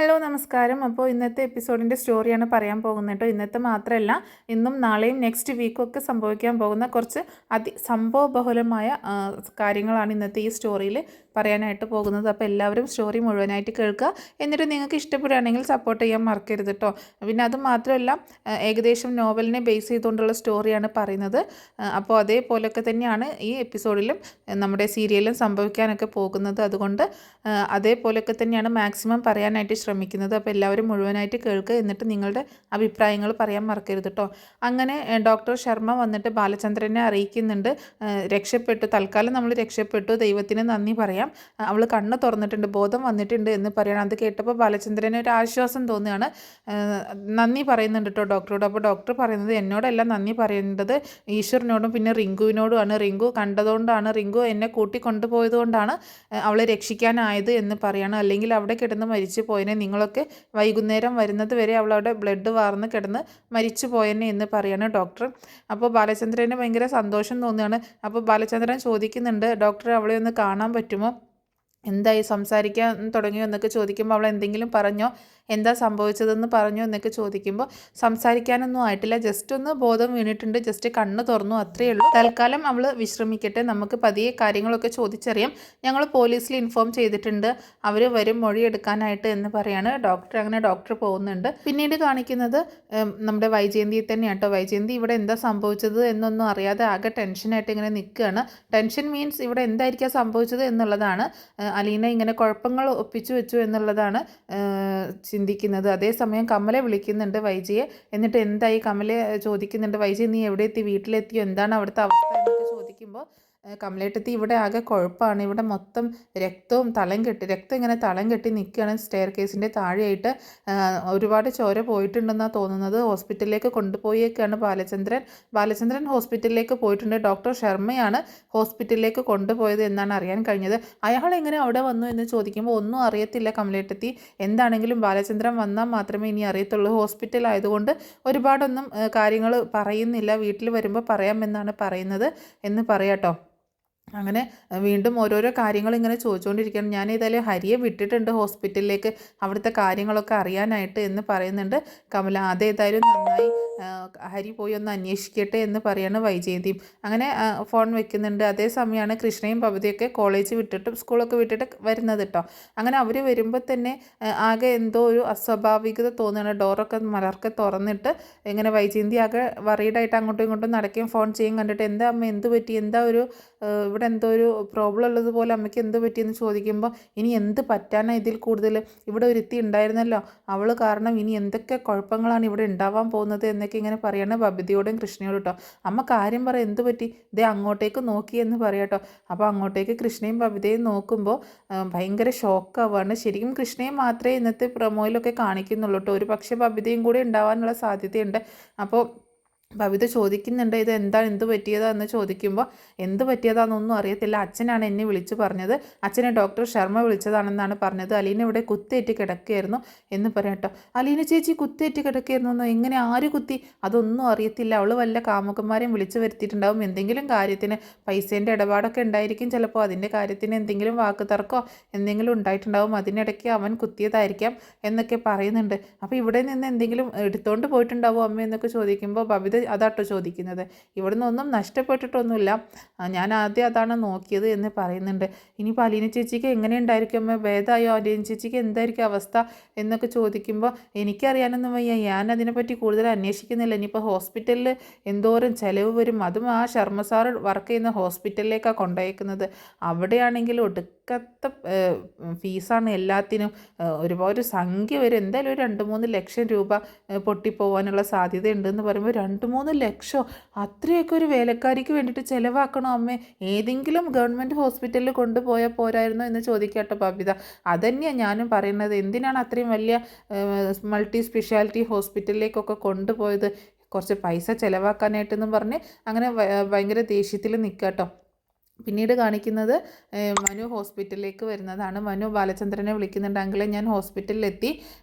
Hello നമസ്കാരം. അപ്പോൾ ഇന്നത്തെ എപ്പിസോഡിൻ്റെ സ്റ്റോറിയാണ് പറയാൻ പോകുന്നത് കേട്ടോ. ഇന്നത്തെ മാത്രമല്ല, ഇന്നും നാളെയും നെക്സ്റ്റ് വീക്കൊക്കെ സംഭവിക്കാൻ പോകുന്ന കുറച്ച് സംഭവബഹുലമായ കാര്യങ്ങളാണ് ഇന്നത്തെ ഈ സ്റ്റോറിയിൽ പറയാനായിട്ട് പോകുന്നത്. അപ്പോൾ എല്ലാവരും സ്റ്റോറി മുഴുവനായിട്ട് കേൾക്കുക. എന്നിട്ട് നിങ്ങൾക്ക് ഇഷ്ടപ്പെടുകയാണെങ്കിൽ സപ്പോർട്ട് ചെയ്യാൻ മറക്കരുത് കേട്ടോ. പിന്നെ അത് മാത്രമല്ല, ഏകദേശം നോവലിനെ ബേസ് ചെയ്തുകൊണ്ടുള്ള സ്റ്റോറിയാണ് പറയുന്നത്. അപ്പോൾ അതേപോലെയൊക്കെ തന്നെയാണ് ഈ എപ്പിസോഡിലും നമ്മുടെ സീരിയലിലും സംഭവിക്കാനൊക്കെ പോകുന്നത്. അതുകൊണ്ട് അതേപോലെയൊക്കെ തന്നെയാണ് മാക്സിമം പറയാനായിട്ട് ശ്രമിക്കുന്നത്. അപ്പോൾ എല്ലാവരും മുഴുവനായിട്ട് കേൾക്കുക. എന്നിട്ട് നിങ്ങളുടെ അഭിപ്രായങ്ങൾ പറയാൻ മറക്കരുത് കേട്ടോ. അങ്ങനെ ഡോക്ടർ ശർമ്മ വന്നിട്ട് ബാലചന്ദ്രനെ അറിയിക്കുന്നുണ്ട്, രക്ഷപ്പെട്ടു, തൽക്കാലം നമ്മൾ രക്ഷപ്പെട്ടു, ദൈവത്തിന് നന്ദി പറയാം, അവൾ കണ്ണ് തുറന്നിട്ടുണ്ട്, ബോധം വന്നിട്ടുണ്ട് എന്ന് പറയണം. അത് കേട്ടപ്പോൾ ബാലചന്ദ്രന് ഒരു ആശ്വാസം തോന്നുകയാണ്. നന്ദി പറയുന്നുണ്ട് കേട്ടോ ഡോക്ടറോട്. അപ്പോൾ ഡോക്ടർ പറയുന്നത്, എന്നോടല്ല നന്ദി പറയേണ്ടത്, ഈശ്വരനോടും പിന്നെ റിങ്കുവിനോടുമാണ്. റിങ്കു കണ്ടതുകൊണ്ടാണ്, റിങ്കു എന്നെ കൂട്ടിക്കൊണ്ടുപോയതുകൊണ്ടാണ് അവളെ രക്ഷിക്കാനായത് എന്ന് പറയണം. അല്ലെങ്കിൽ അവിടെ കിടന്ന് മരിച്ചു പോയനെ, നിങ്ങളൊക്കെ വൈകുന്നേരം വരുന്നത് വരെ അവളവിടെ ബ്ലഡ് വാർന്ന് കിടന്ന് മരിച്ചു പോയനെ എന്ന് പറയാണ് ഡോക്ടർ. അപ്പോൾ ബാലചന്ദ്രന് ഭയങ്കര സന്തോഷം തോന്നുകയാണ്. അപ്പോൾ ബാലചന്ദ്രൻ ചോദിക്കുന്നുണ്ട്, ഡോക്ടർ അവളെ ഒന്ന് കാണാൻ പറ്റുമോ, എന്തായി, സംസാരിക്കാൻ തുടങ്ങിയോ എന്നൊക്കെ ചോദിക്കുമ്പോൾ അവൾ എന്തെങ്കിലും പറഞ്ഞോ, എന്താ സംഭവിച്ചതെന്ന് പറഞ്ഞോ എന്നൊക്കെ ചോദിക്കുമ്പോൾ സംസാരിക്കാനൊന്നും ആയിട്ടില്ല, ജസ്റ്റ് ഒന്ന് ബോധം വീണിട്ടുണ്ട്, ജസ്റ്റ് കണ്ണ് തുറന്നു, അത്രയേ ഉള്ളൂ, തൽക്കാലം അവൾ വിശ്രമിക്കട്ടെ, നമുക്ക് പതിയെ കാര്യങ്ങളൊക്കെ ചോദിച്ചറിയാം, ഞങ്ങൾ പോലീസിൽ ഇൻഫോം ചെയ്തിട്ടുണ്ട്, അവർ വരും മൊഴിയെടുക്കാനായിട്ട് എന്ന് പറയാണ് ഡോക്ടർ. അങ്ങനെ ഡോക്ടർ പോകുന്നുണ്ട്. പിന്നീട് കാണിക്കുന്നത് നമ്മുടെ വൈജയന്തിയെ തന്നെയാണ് കേട്ടോ. വൈജയന്തി ഇവിടെ എന്താ സംഭവിച്ചത് എന്നൊന്നും അറിയാതെ ആകെ ടെൻഷനായിട്ട് ഇങ്ങനെ നിൽക്കുകയാണ്. ടെൻഷൻ മീൻസ് ഇവിടെ എന്തായിരിക്കാം സംഭവിച്ചത് എന്നുള്ളതാണ്. അലീന ഇങ്ങനെ കുഴപ്പങ്ങൾ ഒപ്പിച്ചു വെച്ചു എന്നുള്ളതാണ് ചിന്തിക്കുന്നത്. അതേസമയം കമലെ വിളിക്കുന്നുണ്ട് വൈജിയെ. എന്നിട്ട് എന്തായി കമലെ ചോദിക്കുന്നുണ്ട്, വൈജി നീ എവിടെ എത്തി, വീട്ടിലെത്തിയോ, എന്താണ് അവിടുത്തെ അവസ്ഥ എന്നൊക്കെ ചോദിക്കുമ്പോൾ കമലേട്ടത്തി ഇവിടെ ആകെ കുഴപ്പമാണ്, ഇവിടെ മൊത്തം രക്തവും രക്തം ഇങ്ങനെ തളം കെട്ടി നിൽക്കുകയാണ് സ്റ്റെയർ കേസിൻ്റെ താഴെയായിട്ട്, ഒരുപാട് ചോര പോയിട്ടുണ്ടെന്നാണ് തോന്നുന്നത്, ഹോസ്പിറ്റലിലേക്ക് കൊണ്ടുപോയേക്കാണ് ബാലചന്ദ്രൻ ഹോസ്പിറ്റലിലേക്ക് പോയിട്ടുണ്ട്, ഡോക്ടർ ശർമ്മയാണ് ഹോസ്പിറ്റലിലേക്ക് കൊണ്ടുപോയത് എന്നാണ് അറിയാൻ കഴിഞ്ഞത്. അയാൾ എങ്ങനെ അവിടെ വന്നു എന്ന് ചോദിക്കുമ്പോൾ ഒന്നും അറിയത്തില്ല കമലേട്ടത്തി, എന്താണെങ്കിലും ബാലചന്ദ്രൻ വന്നാൽ മാത്രമേ ഇനി അറിയത്തുള്ളൂ, ഹോസ്പിറ്റൽ ആയതുകൊണ്ട് ഒരുപാടൊന്നും കാര്യങ്ങൾ പറയുന്നില്ല, വീട്ടിൽ വരുമ്പോൾ പറയാമെന്നാണ് പറയുന്നത് എന്ന് പറയാട്ടോ. അങ്ങനെ വീണ്ടും ഓരോരോ കാര്യങ്ങൾ ഇങ്ങനെ ചോദിച്ചുകൊണ്ടിരിക്കുകയാണ്. ഞാൻ ഏതായാലും ഹരിയെ വിട്ടിട്ടുണ്ട് ഹോസ്പിറ്റലിലേക്ക് അവിടുത്തെ കാര്യങ്ങളൊക്കെ അറിയാനായിട്ട് എന്ന് പറയുന്നുണ്ട് കമല. അതേതായാലും നന്നായി, ഹരി പോയി ഒന്ന് അന്വേഷിക്കട്ടെ എന്ന് പറയാണ് വൈജയന്തിയും. അങ്ങനെ ഫോൺ വെക്കുന്നുണ്ട്. അതേസമയമാണ് കൃഷ്ണയും ഭവതിയൊക്കെ കോളേജ് വിട്ടിട്ടും സ്കൂളൊക്കെ വിട്ടിട്ട് വരുന്നത് കേട്ടോ. അങ്ങനെ അവർ വരുമ്പോൾ തന്നെ ആകെ എന്തോ ഒരു അസ്വാഭാവികത തോന്നുകയാണ്. ഡോറൊക്കെ മലർക്കെ തുറന്നിട്ട് ഇങ്ങനെ വൈജയന്തി ആകെ വറീഡായിട്ട് അങ്ങോട്ടും ഇങ്ങോട്ടും നടക്കുകയും ഫോൺ ചെയ്യും കണ്ടിട്ട്, എന്താ അമ്മ എന്ത് പറ്റി, എന്താ ഒരു ഇവിടെ എന്തോ ഒരു പ്രോബ്ലം ഉള്ളതുപോലെ അമ്മയ്ക്ക് എന്ത് പറ്റിയെന്ന് ചോദിക്കുമ്പോൾ, ഇനി എന്ത് പറ്റാനാണ് ഇതിൽ കൂടുതൽ, ഇവിടെ ഒരുത്തി ഉണ്ടായിരുന്നല്ലോ, അവൾ കാരണം ഇനി എന്തൊക്കെ കുഴപ്പങ്ങളാണ് ഇവിടെ ഉണ്ടാവാൻ പോകുന്നത് എന്നൊക്കെ ഇങ്ങനെ പറയണ ബബിതയോടും കൃഷ്ണയോടും കേട്ടോ. അമ്മ കാര്യം പറ, എന്ത് പറ്റി, ഇതേ അങ്ങോട്ടേക്ക് നോക്കി എന്ന് പറയാട്ടോ. അപ്പോൾ അങ്ങോട്ടേക്ക് കൃഷ്ണയും ബബിതയും നോക്കുമ്പോൾ ഭയങ്കര ഷോക്കാവുകയാണ്. ശരിക്കും കൃഷ്ണയെ മാത്രമേ ഇന്നത്തെ പ്രൊമോയിലൊക്കെ കാണിക്കുന്നുള്ളൂ കേട്ടോ, ഒരു പക്ഷേ ബബിതയും കൂടി ഉണ്ടാവാനുള്ള സാധ്യതയുണ്ട്. അപ്പോൾ ബബിത ചോദിക്കുന്നുണ്ട്, ഇത് എന്ത് പറ്റിയതാണെന്ന് ചോദിക്കുമ്പോൾ എന്ത് പറ്റിയതാണെന്നൊന്നും അറിയത്തില്ല, അച്ഛനാണ് എന്നെ വിളിച്ചു പറഞ്ഞത്, അച്ഛനെ ഡോക്ടർ ശർമ്മ വിളിച്ചതാണെന്നാണ് പറഞ്ഞത്, അലീന ഇവിടെ കുത്തേറ്റ് കിടക്കുകയായിരുന്നു എന്ന് പറയട്ടോ. അലീന ചേച്ചി കുത്തേറ്റ് കിടക്കുകയായിരുന്നു, എങ്ങനെ, ആര് കുത്തി, അതൊന്നും അറിയത്തില്ല, അവൾ വല്ല കാമുകന്മാരെയും വിളിച്ചു വരുത്തിയിട്ടുണ്ടാവും, എന്തെങ്കിലും കാര്യത്തിന് പൈസേൻ്റെ ഇടപാടൊക്കെ ഉണ്ടായിരിക്കും ചിലപ്പോൾ, അതിൻ്റെ കാര്യത്തിന് എന്തെങ്കിലും വാക്ക് തർക്കമോ എന്തെങ്കിലും ഉണ്ടായിട്ടുണ്ടാവും, അതിനിടയ്ക്ക് അവൻ കുത്തിയതായിരിക്കാം എന്നൊക്കെ പറയുന്നുണ്ട്. അപ്പോൾ ഇവിടെ നിന്ന് എന്തെങ്കിലും എടുത്തുകൊണ്ട് പോയിട്ടുണ്ടാവും അമ്മ എന്നൊക്കെ ചോദിക്കുമ്പോൾ ബബിത അതാട്ടോ ചോദിക്കുന്നത്. ഇവിടുന്ന് ഒന്നും നഷ്ടപ്പെട്ടിട്ടൊന്നുമില്ല, ഞാൻ ആദ്യം അതാണ് നോക്കിയത് എന്ന് പറയുന്നുണ്ട്. ഇനിയിപ്പോൾ അലീന ചേച്ചിക്ക് എങ്ങനെ ഉണ്ടായിരിക്കും അമ്മ, ഭേദമായോ, അലീന ചേച്ചിക്ക് എന്തായിരിക്കും അവസ്ഥ എന്നൊക്കെ ചോദിക്കുമ്പോൾ എനിക്കറിയാനൊന്നും വയ്യ, ഞാൻ അതിനെപ്പറ്റി കൂടുതൽ അന്വേഷിക്കുന്നില്ല, ഇനിയിപ്പോൾ ഹോസ്പിറ്റലിൽ എന്തോരം ചിലവ് വരും, അതും ആ ശർമ്മ സാർ വർക്ക് ചെയ്യുന്ന ഹോസ്പിറ്റലിലേക്കാണ് കൊണ്ടുപോയേക്കുന്നത്, അവിടെയാണെങ്കിൽ ഒടുക്കത്തെ ഫീസാണ് എല്ലാത്തിനും, ഒരുപാട് സംഖ്യ വരും, എന്തായാലും ഒരു 2-3 ലക്ഷം രൂപ പൊട്ടിപ്പോവാനുള്ള സാധ്യതയുണ്ടെന്ന് പറയുമ്പോൾ 2-3 ലക്ഷം, അത്രയൊക്കെ ഒരു വേലക്കാരിക്ക് വേണ്ടിയിട്ട് ചിലവാക്കണോ അമ്മേ, ഏതെങ്കിലും ഗവൺമെൻറ് ഹോസ്പിറ്റലിൽ കൊണ്ടുപോയാൽ പോരായിരുന്നോ എന്ന് ചോദിക്കട്ടെ ബബിത. അതന്നെയാണ് ഞാനും പറയുന്നത്, എന്തിനാണ് അത്രയും വലിയ മൾട്ടി സ്പെഷ്യാലിറ്റി ഹോസ്പിറ്റലിലേക്കൊക്കെ കൊണ്ടുപോയത്, കുറച്ച് പൈസ ചിലവാക്കാനായിട്ടെന്നും പറഞ്ഞ് അങ്ങനെ ഭയങ്കര ദേഷ്യത്തിൽ നിൽക്കുക കേട്ടോ. പിന്നീട് കാണിക്കുന്നത് മനു ഹോസ്പിറ്റലിലേക്ക് വരുന്നതാണ്. മനു ബാലചന്ദ്രനെ വിളിക്കുന്നുണ്ട്, അങ്കിളെ ഞാൻ ഹോസ്പിറ്റലിലെത്തി,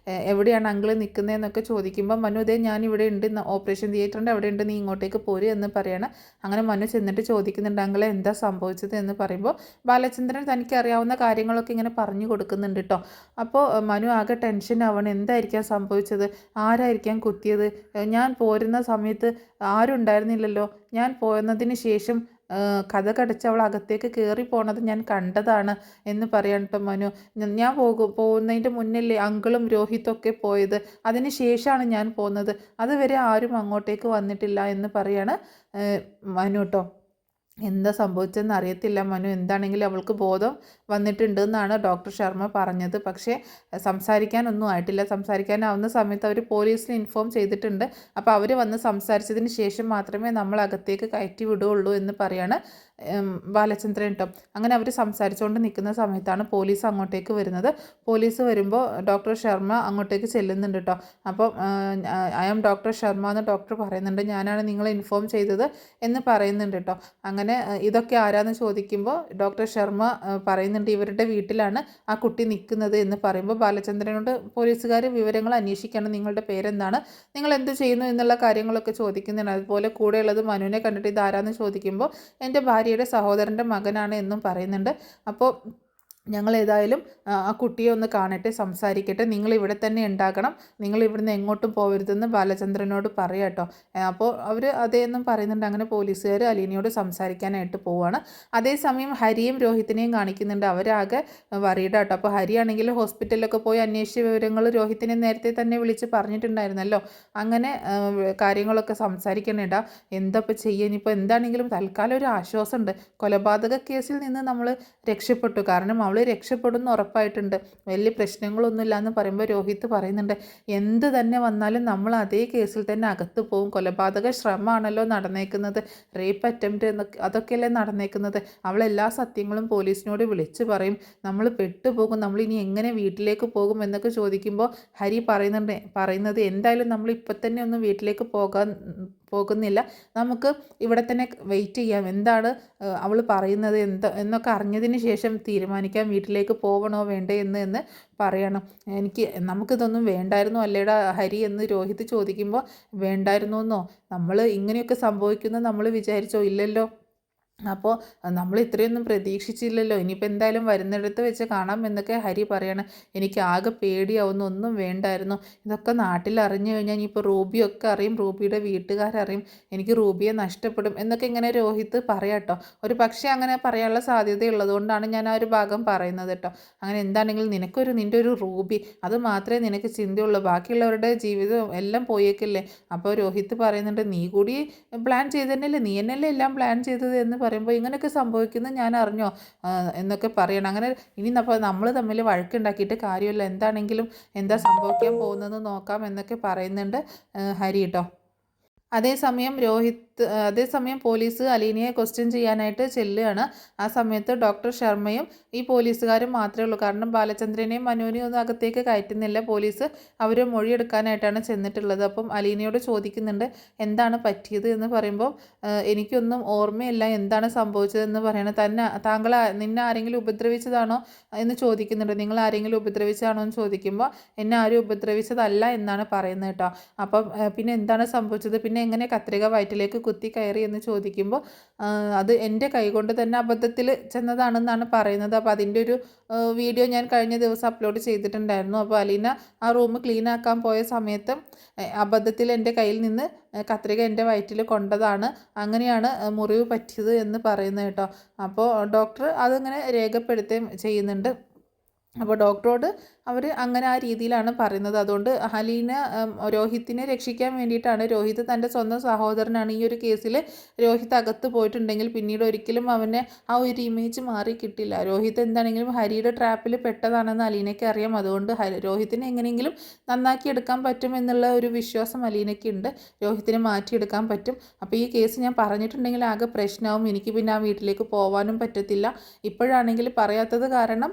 എവിടെയാണ് അങ്കിൾ നിൽക്കുന്നതെന്നൊക്കെ ചോദിക്കുമ്പോൾ മനു ഇതേ ഞാൻ ഇവിടെ ഉണ്ട്, ഓപ്പറേഷൻ തിയേറ്ററിൻ്റെ അവിടെ ഉണ്ട്, നീ ഇങ്ങോട്ടേക്ക് പോര് എന്ന് പറയാണ്. അങ്ങനെ മനു ചെന്നിട്ട് ചോദിക്കുന്നുണ്ട് അങ്കിളെ എന്താ സംഭവിച്ചത് എന്ന് പറയുമ്പോൾ ബാലചന്ദ്രൻ തനിക്ക് അറിയാവുന്ന കാര്യങ്ങളൊക്കെ ഇങ്ങനെ പറഞ്ഞു കൊടുക്കുന്നുണ്ട് കേട്ടോ. അപ്പോൾ മനു ആകെ ടെൻഷൻ ആവണം, എന്തായിരിക്കാം സംഭവിച്ചത്, ആരായിരിക്കാം കുത്തിയത്, ഞാൻ പോരുന്ന സമയത്ത് ആരും ഉണ്ടായിരുന്നില്ലല്ലോ, ഞാൻ പോന്നതിന് ശേഷം കതകടച്ച് അവൾ അകത്തേക്ക് കയറി പോണത് ഞാൻ കണ്ടതാണ് എന്ന് പറയാൻ കേട്ടോ മനു. ഞാൻ പോകുന്നതിൻ്റെ മുന്നല്ലേ അങ്കിളും രോഹിതൊക്കെ പോയത്, അതിന് ശേഷമാണ് ഞാൻ പോകുന്നത്, അതുവരെ ആരും അങ്ങോട്ടേക്ക് വന്നിട്ടില്ല എന്ന് പറയാണ് മനു കേട്ടോ. എന്താ സംഭവിച്ചതെന്ന് അറിയത്തില്ല മനു, എന്താണെങ്കിലും അവൾക്ക് ബോധം വന്നിട്ടുണ്ട് എന്നാണ് ഡോക്ടർ ശർമ്മ പറഞ്ഞത്. പക്ഷേ സംസാരിക്കാനൊന്നും ആയിട്ടില്ല. സംസാരിക്കാനാവുന്ന സമയത്ത് അവർ പോലീസിൽ ഇൻഫോം ചെയ്തിട്ടുണ്ട്. അപ്പോൾ അവർ വന്ന് സംസാരിച്ചതിന് ശേഷം മാത്രമേ നമ്മൾ അകത്തേക്ക് കയറ്റി വിടുകയുള്ളൂ എന്ന് പറയാണ് ബാലചന്ദ്രൻ കേട്ടോ. അങ്ങനെ അവർ സംസാരിച്ചുകൊണ്ട് നിൽക്കുന്ന സമയത്താണ് പോലീസ് അങ്ങോട്ടേക്ക് വരുന്നത്. പോലീസ് വരുമ്പോൾ ഡോക്ടർ ശർമ്മ അങ്ങോട്ടേക്ക് ചെല്ലുന്നുണ്ട് കേട്ടോ. അപ്പോൾ ഐ ആം ഡോക്ടർ ശർമ്മ എന്ന് ഡോക്ടർ പറയുന്നുണ്ട്, ഞാനാണ് നിങ്ങളെ ഇൻഫോം ചെയ്തത് എന്ന് പറയുന്നുണ്ട് കേട്ടോ. അങ്ങനെ ഇതൊക്കെ ആരാന്ന് ചോദിക്കുമ്പോൾ ഡോക്ടർ ശർമ്മ പറയുന്നുണ്ട് ഇവരുടെ വീട്ടിലാണ് ആ കുട്ടി നിൽക്കുന്നത് എന്ന് പറയുമ്പോൾ ബാലചന്ദ്രനോട് പോലീസുകാർ വിവരങ്ങൾ അന്വേഷിക്കണം, നിങ്ങളുടെ പേരെന്താണ്, നിങ്ങൾ എന്ത് ചെയ്യുന്നു എന്നുള്ള കാര്യങ്ങളൊക്കെ ചോദിക്കുന്നുണ്ട്. അതുപോലെ കൂടെയുള്ളത് മനുവിനെ കണ്ടിട്ട് ഇതാരാന്ന് ചോദിക്കുമ്പോൾ എൻ്റെ ഭാര്യയുടെ സഹോദരൻ്റെ മകനാണ് എന്നും പറയുന്നുണ്ട്. അപ്പോൾ ഞങ്ങൾ ഏതായാലും ആ കുട്ടിയെ ഒന്ന് കാണട്ടെ, സംസാരിക്കട്ടെ, നിങ്ങൾ ഇവിടെ തന്നെ ഉണ്ടാകണം, നിങ്ങൾ ഇവിടുന്ന് എങ്ങോട്ടും പോകരുതെന്ന് ബാലചന്ദ്രനോട് പറയാം കേട്ടോ. അപ്പോൾ അവർ അതേന്നും പറയുന്നുണ്ട്. അങ്ങനെ പോലീസുകാർ അലീനയോട് സംസാരിക്കാനായിട്ട് പോവുകയാണ്. അതേസമയം ഹരിയും രോഹിത്തിനെയും കാണിക്കുന്നുണ്ട്. അവരാകെ വറീഡ് കേട്ടോ. അപ്പോൾ ഹരിയാണെങ്കിൽ ഹോസ്പിറ്റലിലൊക്കെ പോയി അന്വേഷിച്ച വിവരങ്ങൾ രോഹിത്തിനെ നേരത്തെ തന്നെ വിളിച്ച് പറഞ്ഞിട്ടുണ്ടായിരുന്നല്ലോ. അങ്ങനെ കാര്യങ്ങളൊക്കെ സംസാരിക്കണേണ്ട, എന്താ ഇപ്പോൾ ചെയ്യുക, ഇനിയിപ്പോൾ എന്താണെങ്കിലും തൽക്കാലം ഒരു ആശ്വാസമുണ്ട്, കൊലപാതക കേസിൽ നിന്ന് നമ്മൾ രക്ഷപ്പെട്ടു, കാരണം അവൾ രക്ഷപ്പെടുന്ന ഉറപ്പായിട്ടുണ്ട്, വലിയ പ്രശ്നങ്ങളൊന്നുമില്ല എന്ന് പറയുമ്പോൾ രോഹിത് പറയുന്നുണ്ട് എന്ത് തന്നെ വന്നാലും നമ്മൾ അതേ കേസിൽ തന്നെ അകത്ത് പോകും, കൊലപാതക ശ്രമമാണല്ലോ നടന്നേക്കുന്നത്, റേപ്പ് അറ്റംപ്റ്റ് എന്നൊക്കെ അതൊക്കെയല്ലേ നടന്നേക്കുന്നത്, അവൾ എല്ലാ സത്യങ്ങളും പോലീസിനോട് വിളിച്ച് പറയും, നമ്മൾ പെട്ടുപോകും, നമ്മളിനി എങ്ങനെ വീട്ടിലേക്ക് പോകും എന്നൊക്കെ ചോദിക്കുമ്പോൾ ഹരി പറയുന്നത് എന്തായാലും നമ്മൾ ഇപ്പം തന്നെ ഒന്നും വീട്ടിലേക്ക് പോകുന്നില്ല, നമുക്ക് ഇവിടെ തന്നെ വെയിറ്റ് ചെയ്യാം, എന്താണ് അവൾ പറയുന്നത് എന്നൊക്കെ അറിഞ്ഞതിന് ശേഷം തീരുമാനിക്കാം വീട്ടിലേക്ക് പോകണോ വേണ്ടേ എന്ന് പറയണം. നമുക്കിതൊന്നും വേണ്ടായിരുന്നോ അല്ലേടാ ഹരി എന്ന് രോഹിത് ചോദിക്കുമ്പോൾ വേണ്ടായിരുന്നോ എന്നോ, നമ്മൾ ഇങ്ങനെയൊക്കെ സംഭവിക്കുന്നത് നമ്മൾ വിചാരിച്ചോ, ഇല്ലല്ലോ, അപ്പോൾ നമ്മൾ ഇത്രയൊന്നും പ്രതീക്ഷിച്ചില്ലല്ലോ, ഇനിയിപ്പോൾ എന്തായാലും വരുന്നിടത്ത് വെച്ച് കാണാം എന്നൊക്കെ ഹരി പറയണം. എനിക്ക് ആകെ പേടിയാവുന്നു, ഒന്നും വേണ്ടായിരുന്നു, ഇതൊക്കെ നാട്ടിൽ അറിഞ്ഞു കഴിഞ്ഞാൽ ഇനിയിപ്പോൾ റൂബിയൊക്കെ അറിയും, റൂബിയുടെ വീട്ടുകാരറിയും, എനിക്ക് റൂബിയെ നഷ്ടപ്പെടും എന്നൊക്കെ ഇങ്ങനെ രോഹിത് പറയാട്ടോ. ഒരു പക്ഷേ അങ്ങനെ പറയാനുള്ള സാധ്യതയുള്ളതുകൊണ്ടാണ് ഞാൻ ആ ഒരു ഭാഗം പറയുന്നത് കേട്ടോ. അങ്ങനെ എന്താണെങ്കിലും നിൻ്റെ ഒരു റൂബി, അത് മാത്രമേ നിനക്ക് ചിന്തയുള്ളൂ, ബാക്കിയുള്ളവരുടെ ജീവിതം എല്ലാം പോയേക്കില്ലേ. അപ്പോൾ രോഹിത് പറയുന്നുണ്ട് നീ കൂടി പ്ലാൻ ചെയ്തതന്നെയല്ലേ, നീ എന്നല്ലേ എല്ലാം പ്ലാൻ ചെയ്തത് എന്ന് പറയുമ്പോൾ ഇങ്ങനെയൊക്കെ സംഭവിക്കുന്നത് ഞാൻ അറിഞ്ഞോ എന്നൊക്കെ പറയണം. അങ്ങനെ ഇനി അപ്പോൾ നമ്മൾ തമ്മിൽ വഴക്കുണ്ടാക്കിയിട്ട് കാര്യമില്ല, എന്താണെങ്കിലും എന്താ സംഭവിക്കാൻ പോകുന്നതെന്ന് നോക്കാം എന്നൊക്കെ പറയുന്നുണ്ട് ഹരി കേട്ടോ. അതേസമയം പോലീസ് അലീനയെ ക്വസ്റ്റ്യൻ ചെയ്യാനായിട്ട് ചെല്ലുകയാണ്. ആ സമയത്ത് ഡോക്ടർ ശർമ്മയും ഈ പോലീസുകാരും മാത്രമേ ഉള്ളൂ, കാരണം ബാലചന്ദ്രനെയും മനുവിനെയും ഒന്നും അകത്തേക്ക് കയറ്റുന്നില്ല. പോലീസ് അവർ മൊഴിയെടുക്കാനായിട്ടാണ് ചെന്നിട്ടുള്ളത്. അപ്പം അലീനയോട് ചോദിക്കുന്നുണ്ട് എന്താണ് പറ്റിയത് എന്ന് പറയുമ്പോൾ എനിക്കൊന്നും ഓർമ്മയില്ല, എന്താണ് സംഭവിച്ചതെന്ന് പറയണം. നിന്നെ ആരെങ്കിലും ഉപദ്രവിച്ചതാണോ എന്ന് ചോദിക്കുന്നുണ്ട്. നിങ്ങൾ ആരെങ്കിലും ഉപദ്രവിച്ചതാണോ എന്ന് ചോദിക്കുമ്പോൾ എന്നെ ആരും ഉപദ്രവിച്ചതല്ല എന്നാണ് പറയുന്നത് കേട്ടോ. അപ്പം പിന്നെ എന്താണ് സംഭവിച്ചത്, പിന്നെ എങ്ങനെ കത്രിക വയറ്റിലേക്ക് കുത്തി കയറി എന്ന് ചോദിക്കുമ്പോൾ അത് എൻ്റെ കൈകൊണ്ട് തന്നെ അബദ്ധത്തിൽ ചെന്നതാണെന്നാണ് പറയുന്നത്. അപ്പോൾ അതിൻ്റെ ഒരു വീഡിയോ ഞാൻ കഴിഞ്ഞ ദിവസം അപ്ലോഡ് ചെയ്തിട്ടുണ്ടായിരുന്നു. അപ്പോൾ അലീന ആ റൂം ക്ലീൻ ആക്കാൻ പോയ സമയത്ത് അബദ്ധത്തിൽ എൻ്റെ കയ്യിൽ നിന്ന് കത്രിക എൻ്റെ വയറ്റിൽ കൊണ്ടതാണ്, അങ്ങനെയാണ് മുറിവ് പറ്റിയത് എന്ന് പറയുന്നത് കേട്ടോ. അപ്പോൾ ഡോക്ടർ അതിങ്ങനെ രേഖപ്പെടുത്തുകയും ചെയ്യുന്നുണ്ട്. അപ്പോൾ ഡോക്ടറോട് അവർ അങ്ങനെ ആ രീതിയിലാണ് പറയുന്നത്. അതുകൊണ്ട് അലീന രോഹിത്തിനെ രക്ഷിക്കാൻ വേണ്ടിയിട്ടാണ്, രോഹിത് തൻ്റെ സ്വന്തം സഹോദരനാണ്, ഈ ഒരു കേസിൽ രോഹിത് അകത്ത് പോയിട്ടുണ്ടെങ്കിൽ പിന്നീട് ഒരിക്കലും അവനെ ആ ഒരു ഇമേജ് മാറി കിട്ടില്ല. രോഹിത് എന്താണെങ്കിലും ഹരിയുടെ ട്രാപ്പിൽ പെട്ടതാണെന്ന് അലീനയ്ക്ക് അറിയാം. അതുകൊണ്ട് രോഹിത്തിനെ എങ്ങനെയെങ്കിലും നന്നാക്കി എടുക്കാൻ പറ്റും എന്നുള്ള ഒരു വിശ്വാസം അലീനയ്ക്കുണ്ട്, രോഹിത്തിനെ മാറ്റിയെടുക്കാൻ പറ്റും. അപ്പോൾ ഈ കേസ് ഞാൻ പറഞ്ഞിട്ടുണ്ടെങ്കിൽ ആകെ പ്രശ്നമാവും, എനിക്ക് പിന്നെ ആ വീട്ടിലേക്ക് പോകാനും പറ്റത്തില്ല. ഇപ്പോഴാണെങ്കിൽ പറയാത്തത് കാരണം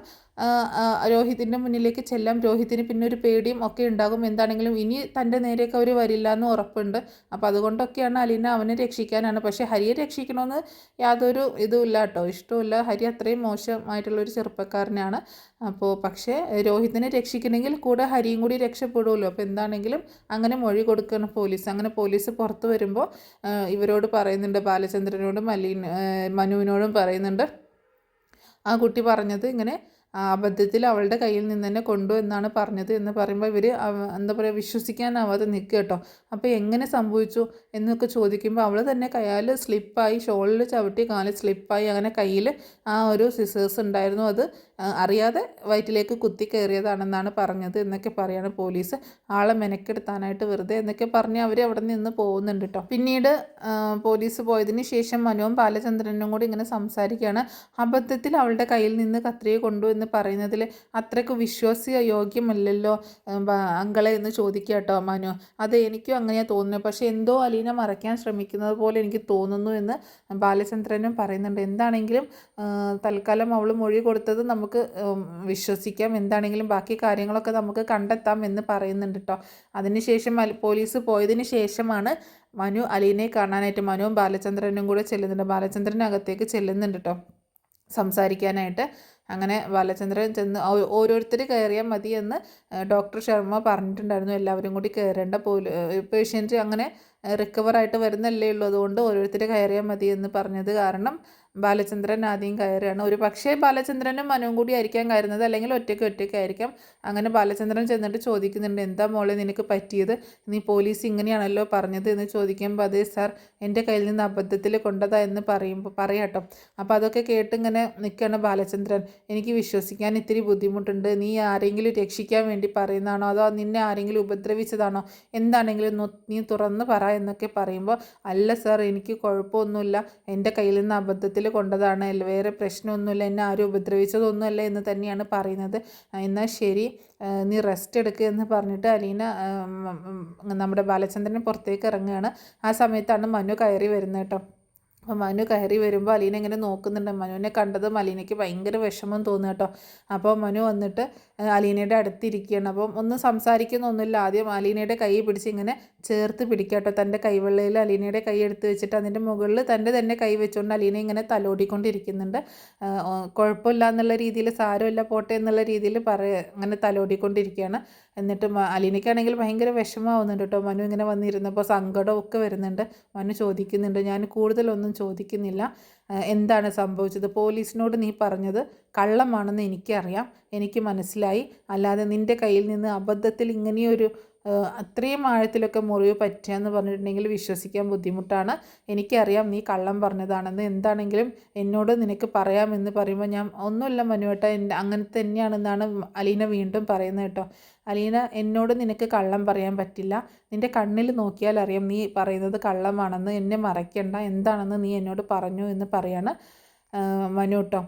രോഹിത്തിൻ്റെ മുന്നിലേക്ക് ചെല്ലാം. രോഹിത്തിന് പിന്നെ ഒരു പേടിയും ഒക്കെ ഉണ്ടാകും. എന്താണെങ്കിലും ഇനി തൻ്റെ നേരെയൊക്കെ അവർ വരില്ല എന്ന് ഉറപ്പുണ്ട്. അപ്പോൾ അതുകൊണ്ടൊക്കെയാണ് അലീന അവനെ രക്ഷിക്കാനാണ്. പക്ഷേ ഹരിയെ രക്ഷിക്കണമെന്ന് യാതൊരു ഇതുമില്ല കേട്ടോ, ഇഷ്ടമില്ല. ഹരി അത്രയും മോശമായിട്ടുള്ളൊരു ചെറുപ്പക്കാരനാണ്. അപ്പോൾ പക്ഷേ രോഹിത്തിനെ രക്ഷിക്കണമെങ്കിൽ കൂടെ ഹരിയും കൂടി രക്ഷപ്പെടുമല്ലോ. അപ്പോൾ എന്താണെങ്കിലും അങ്ങനെ മൊഴി കൊടുക്കണം പോലീസ്. അങ്ങനെ പോലീസ് പുറത്ത് വരുമ്പോൾ ഇവരോട് പറയുന്നുണ്ട്, ബാലചന്ദ്രനോടും മനുവിനോടും പറയുന്നുണ്ട്, ആ കുട്ടി പറഞ്ഞത് ഇങ്ങനെ അബദ്ധത്തിൽ അവളുടെ കയ്യിൽ നിന്ന് തന്നെ കൊണ്ടു എന്നാണ് പറഞ്ഞത് എന്ന് പറയുമ്പോൾ ഇവർ എന്താ പറയുക, വിശ്വസിക്കാനാവാതെ നിൽക്കുക കേട്ടോ. അപ്പോൾ എങ്ങനെ സംഭവിച്ചു എന്നൊക്കെ ചോദിക്കുമ്പോൾ അവൾ തന്നെ കയ്യാൽ സ്ലിപ്പായി, ഷോളിൽ ചവിട്ടി കാലിൽ സ്ലിപ്പായി, അങ്ങനെ കയ്യിൽ ആ ഒരു സിസേഴ്സ് ഉണ്ടായിരുന്നു, അത് അറിയാതെ വയറ്റിലേക്ക് കുത്തി കയറിയതാണെന്നാണ് പറഞ്ഞത് എന്നൊക്കെ പറയാണ് പോലീസ്. ആളെ മെനക്കെടുത്താനായിട്ട് വെറുതെ എന്നൊക്കെ പറഞ്ഞ് അവർ അവിടെ നിന്ന് പോകുന്നുണ്ട് കേട്ടോ. പിന്നീട് പോലീസ് പോയതിന് ശേഷം മനുവും ബാലചന്ദ്രനും കൂടി ഇങ്ങനെ സംസാരിക്കുകയാണ്. അബദ്ധത്തിൽ അവളുടെ കയ്യിൽ നിന്ന് കത്രിക കൊണ്ടു എന്ന് പറയുന്നതിൽ അത്രയ്ക്ക് യോഗ്യമല്ലല്ലോ അങ്കളെ എന്ന് ചോദിക്കുക കേട്ടോ മനു. അത് എനിക്കും അങ്ങനെയാണ് തോന്നുന്നത്, പക്ഷേ എന്തോ അലീന മറയ്ക്കാൻ ശ്രമിക്കുന്നത് പോലെ എനിക്ക് തോന്നുന്നു എന്ന് ബാലചന്ദ്രനും പറയുന്നുണ്ട്. എന്താണെങ്കിലും തൽക്കാലം അവൾ മൊഴി കൊടുത്തത് നമുക്ക് വിശ്വസിക്കാം, എന്താണെങ്കിലും ബാക്കി കാര്യങ്ങളൊക്കെ നമുക്ക് കണ്ടെത്താം എന്ന് പറയുന്നുണ്ട് കേട്ടോ. അതിനുശേഷം പോലീസ് പോയതിന് ശേഷമാണ് മനു അലീനയെ കാണാനായിട്ട് മനുവും ബാലചന്ദ്രനും കൂടെ ചെല്ലുന്നുണ്ട്. ബാലചന്ദ്രനകത്തേക്ക് ചെല്ലുന്നുണ്ട് കേട്ടോ സംസാരിക്കാനായിട്ട്. അങ്ങനെ ബാലചന്ദ്രൻ ചെന്ന് ഓരോരുത്തർ കയറിയാൽ മതി എന്ന് ഡോക്ടർ ശർമ്മ പറഞ്ഞിട്ടുണ്ടായിരുന്നു. എല്ലാവരും കൂടി കയറേണ്ട, പേഷ്യൻറ്റ് അങ്ങനെ റിക്കവറായിട്ട് വരുന്നല്ലേ ഉള്ളൂ, അതുകൊണ്ട് ഓരോരുത്തർ കയറിയാൽ മതി എന്ന് പറഞ്ഞത് കാരണം ബാലചന്ദ്രൻ ആദ്യം കയറുകയാണ്. ഒരു പക്ഷേ ബാലചന്ദ്രനും മനുവും കൂടി ആയിരിക്കാം കയറുന്നത്, അല്ലെങ്കിൽ ഒറ്റയ്ക്കായിരിക്കാം. അങ്ങനെ ബാലചന്ദ്രൻ ചെന്നിട്ട് ചോദിക്കുന്നുണ്ട്, എന്താ മോളെ നിനക്ക് പറ്റിയത്, നീ പോലീസ് ഇങ്ങനെയാണല്ലോ പറഞ്ഞത് എന്ന് ചോദിക്കുമ്പോൾ അതേ സാർ എൻ്റെ കയ്യിൽ നിന്ന് അബദ്ധത്തിൽ കൊണ്ടതാ എന്ന് പറയാട്ടോ. അപ്പോൾ അതൊക്കെ കേട്ട് ഇങ്ങനെ നിൽക്കുകയാണ് ബാലചന്ദ്രൻ. എനിക്ക് വിശ്വസിക്കാൻ ഇത്തിരി ബുദ്ധിമുട്ടുണ്ട്, നീ ആരെങ്കിലും രക്ഷിക്കാൻ വേണ്ടി പറയുന്നതാണോ അതോ നിന്നെ ആരെങ്കിലും ഉപദ്രവിച്ചതാണോ, എന്താണെങ്കിലും നീ തുറന്ന് പറ എന്നൊക്കെ പറയുമ്പോൾ അല്ല സാർ എനിക്ക് കുഴപ്പമൊന്നുമില്ല, എൻ്റെ കയ്യിൽ നിന്ന് അബദ്ധത്തിൽ കൊണ്ടതാണ്, വേറെ പ്രശ്നമൊന്നുമില്ല, എന്നെ ആരും ഉപദ്രവിച്ചതൊന്നുമല്ല എന്ന് തന്നെയാണ് പറയുന്നത്. എന്നാൽ ശരി നീ റെസ്റ്റ് എടുക്കുക എന്ന് പറഞ്ഞിട്ട് അലീന നമ്മുടെ ബാലചന്ദ്രൻ പുറത്തേക്ക് ഇറങ്ങുകയാണ്. ആ സമയത്താണ് മനു കയറി വരുന്നത് കേട്ടോ. അപ്പോൾ മനു കയറി വരുമ്പോൾ അലീന ഇങ്ങനെ നോക്കുന്നുണ്ട്. മനുവിനെ കണ്ടതും അലീനയ്ക്ക് ഭയങ്കര വിഷമം തോന്നുക കേട്ടോ. അപ്പോൾ മനു വന്നിട്ട് അലീനയുടെ അടുത്തിരിക്കുകയാണ്. അപ്പം ഒന്നും സംസാരിക്കുന്നൊന്നുമില്ല. ആദ്യം അലീനയുടെ കൈ പിടിച്ച് ഇങ്ങനെ ചേർത്ത് പിടിക്കുക കേട്ടോ. തൻ്റെ കൈവെള്ളയിൽ അലീനയുടെ കൈ എടുത്ത് വെച്ചിട്ട് അതിൻ്റെ മുകളിൽ തൻ്റെ തന്നെ കൈ വെച്ചുകൊണ്ട് അലീന ഇങ്ങനെ തലോടിക്കൊണ്ടിരിക്കുന്നുണ്ട്. കുഴപ്പമില്ല എന്നുള്ള രീതിയിൽ, സാരമില്ല പോട്ടെ എന്നുള്ള രീതിയിൽ അങ്ങനെ തലോടിക്കൊണ്ടിരിക്കുകയാണ്. എന്നിട്ട് അലീനയ്ക്കാണെങ്കിൽ ഭയങ്കര വിഷമമാവുന്നുണ്ട് കേട്ടോ. മനു ഇങ്ങനെ വന്നിരുന്നപ്പോൾ സങ്കടമൊക്കെ വരുന്നുണ്ട്. മനു ചോദിക്കുന്നുണ്ട്, ഞാൻ കൂടുതലൊന്നും ചോദിക്കുന്നില്ല, എന്താണ് സംഭവിച്ചത്, പോലീസിനോട് നീ പറഞ്ഞത് കള്ളമാണെന്ന് എനിക്കറിയാം, എനിക്ക് മനസ്സിലായി, അല്ലാതെ നിൻ്റെ കയ്യിൽ നിന്ന് അബദ്ധത്തിൽ ഇങ്ങനെയൊരു അത്രയും ആഴത്തിലൊക്കെ മുറിവ് പറ്റുകയെന്ന് പറഞ്ഞിട്ടുണ്ടെങ്കിൽ വിശ്വസിക്കാൻ ബുദ്ധിമുട്ടാണ്. എനിക്കറിയാം നീ കള്ളം പറഞ്ഞതാണെന്ന്, എന്താണെങ്കിലും എന്നോട് നിനക്ക് പറയാമെന്ന് പറയുമ്പോൾ ഞാൻ ഒന്നുമില്ല മനുവേട്ട, അങ്ങനെ തന്നെയാണെന്നാണ് അലീന വീണ്ടും പറയുന്നത് കേട്ടോ. അലീന എന്നോട് നിനക്ക് കള്ളം പറയാൻ പറ്റില്ല, നിൻ്റെ കണ്ണിൽ നോക്കിയാൽ അറിയാം നീ പറയുന്നത് കള്ളമാണെന്ന്, എന്നെ മറയ്ക്കണ്ട, എന്താണെന്ന് നീ എന്നോട് പറഞ്ഞു എന്ന് പറയാണ് മനു കേട്ടോ.